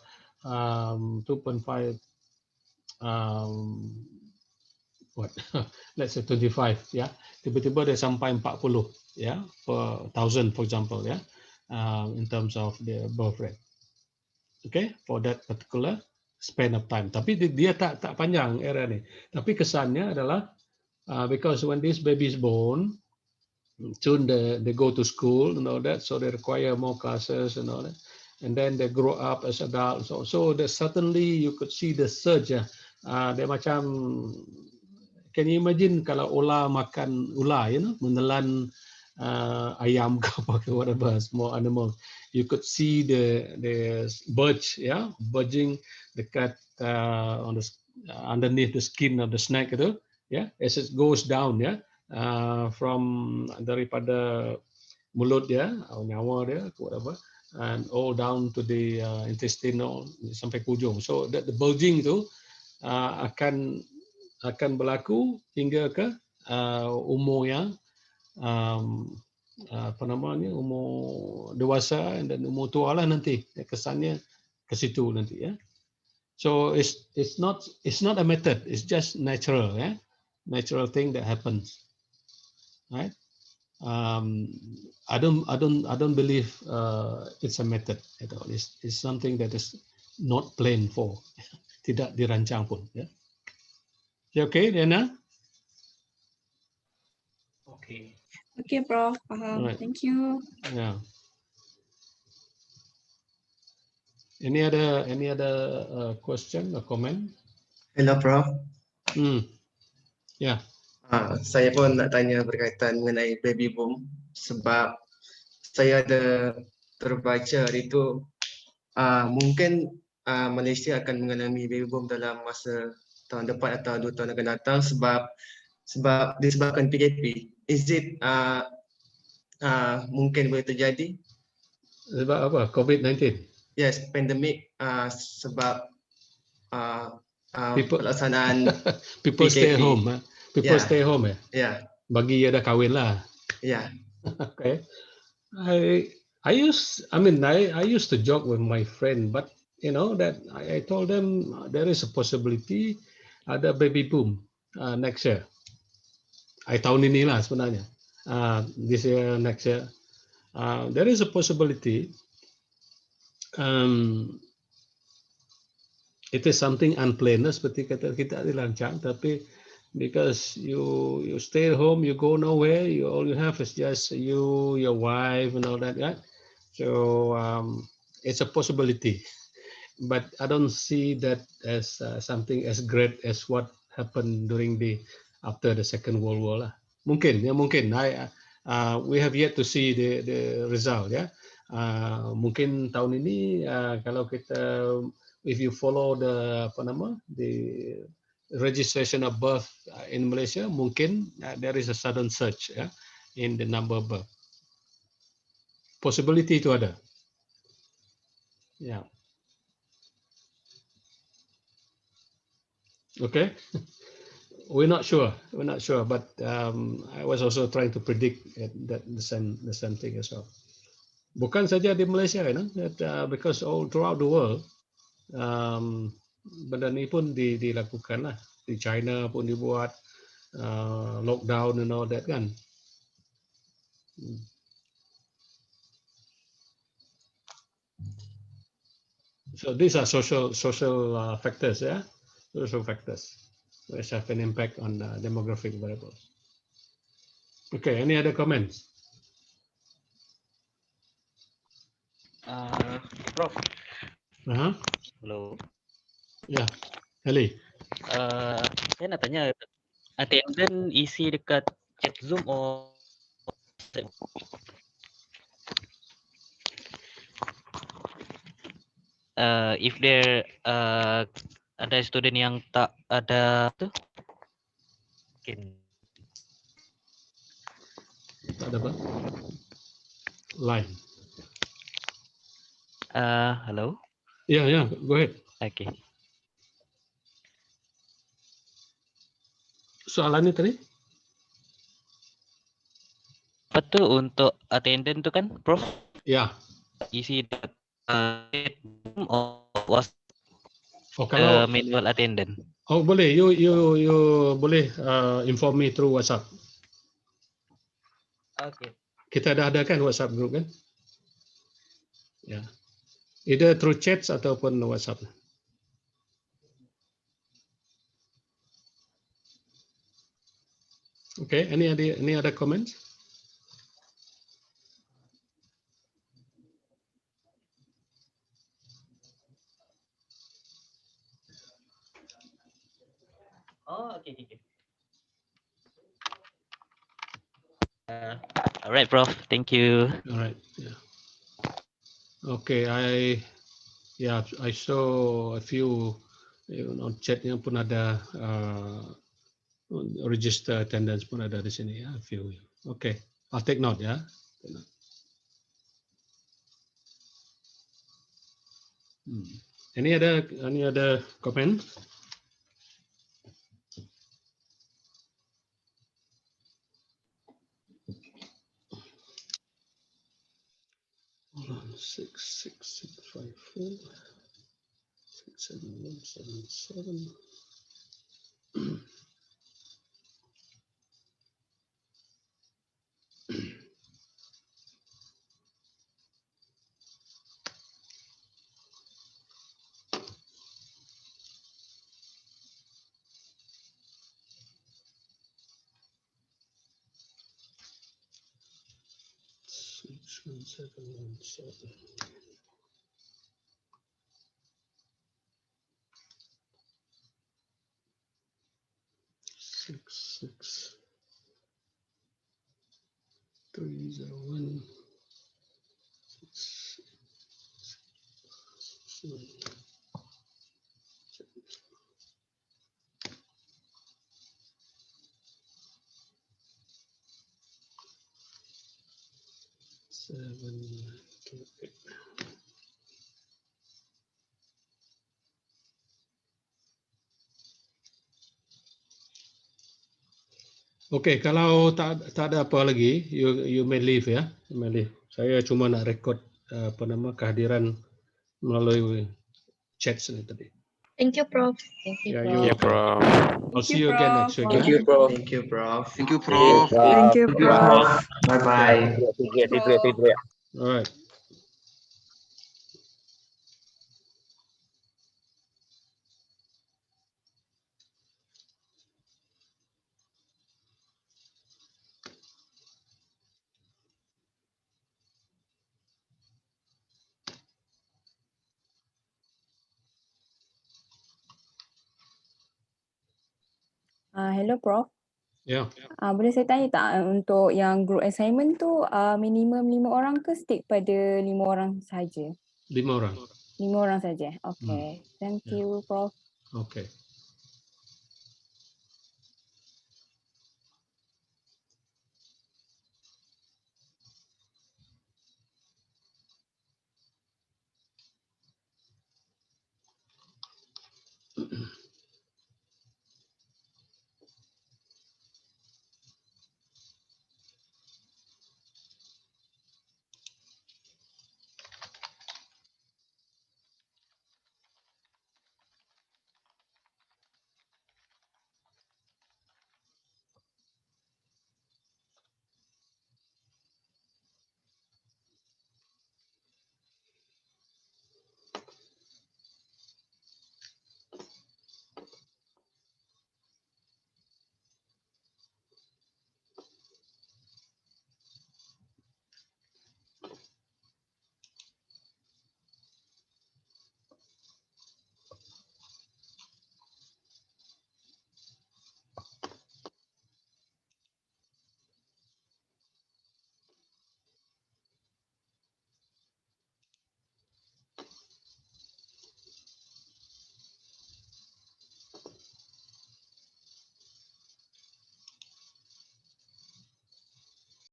2.5 what let's say 25, ya, tiba-tiba dia sampai 40, ya, per thousand, for example, ya, in terms of the birth rate. Okay, for that particular span of time. Tapi dia tak panjang era ni. Tapi kesannya adalah because when this baby is born, soon they go to school and all that, so they require more classes and all that, and then they grow up as adults. So suddenly you could see the surge. Dia macam, can you imagine kalau ular makan ular, menelan ayam ke apa ke, whatever small animal, you could see the birds, budging dekat on the underneath the skin of the snake itu, as it goes down, from daripada mulut dia, nyawa dia, whatever, and all down to the intestinal sampai ke ujung. So that the bulging itu akan berlaku hingga ke umur yang apa namanya, umur dewasa dan umur tua lah nanti. Kesannya ke situ nanti, ya. So it's not a method, it's just natural, natural thing that happens, right? I don't believe it's a method at all. It's something that is not planned for, tidak dirancang pun, ya. Okay, Diana? Okay. Okay, Prof. Faham. Alright. Thank you. Yeah. Any other question or comment? Hello, Prof. Yeah. Saya pun nak tanya berkaitan mengenai baby boom sebab saya ada terbaca hari itu mungkin Malaysia akan mengalami baby boom dalam masa tahun depan atau 2 tahun akan datang sebab disebabkan PKP. Is it mungkin boleh terjadi? Sebab apa? COVID-19. Yes, pandemic sebab People- pelaksanaan People stay PKP. home. People Yeah. stay home. Ya, Bagi dia dah kahwin lah. ya. Okay. I used to joke with my friend, but that I told them there is a possibility ada baby boom next year. Tahun ini lah sebenarnya. This year, next year, there is a possibility. It is something unplanned, seperti kata kita dirancang, tapi because you stay at home, you go nowhere, all you have is just you, your wife, and all that, right? So it's a possibility, but I don't see that as something as great as what happened after the Second World War lah. Mungkin. We have yet to see the result, ya. Mungkin tahun ini kalau kita, if you follow the registration of birth in Malaysia, mungkin there is a sudden surge, in the number of birth. Possibility itu ada. Yeah. Okay. We're not sure, but I was also trying to predict that the same thing as well. Bukan saja di Malaysia, because all throughout the world, benda ni pun dilakukan lah. Di China pun dibuat lockdown and all that, kan. So these are social factors, social factors which have an impact on demographic variables. Okay, any other comments? Prof. Hello. Yeah, Heli. Saya nak tanya, attendant isi dekat chat Zoom or if there ada student yang tak ada tu, mungkin Tak ada apa? line. Hello. Yeah, go ahead. Okay. Soalannya tadi? Apa tuh untuk attendant tuh kan, Prof? Ya. Isi was Kalau manual attendant. boleh, you boleh inform me through WhatsApp. Okay. Kita dah ada kan WhatsApp group kan? Ya. Either through chats ataupun WhatsApp. Okay, any other comments? Oh, okay. Alright, Prof. Thank you. All right. Yeah. Okay, I saw a few on chat yang pun ada register attendance pun ada di sini ya, a few. Okay, I'll take note ya. Any other comment? Hold on, 66654 67177. Six 301 728. Okay, kalau tak ada apa lagi, you may leave ya, you may leave. Saya cuma nak record kehadiran melalui chat ni tadi. Thank you, Prof. Yeah, you're welcome. I'll see you again next week. Thank ya. you, Prof. Thank you, Prof. Thank you, Prof. Thank you, Prof. Bye-bye. All right. Hello Prof. Ya. Boleh saya tanya tak untuk yang group assignment tu minimum 5 orang ke stick pada 5 orang saja? 5 orang. 5 orang saja. Okay. Thank Ya. you Prof. Okay.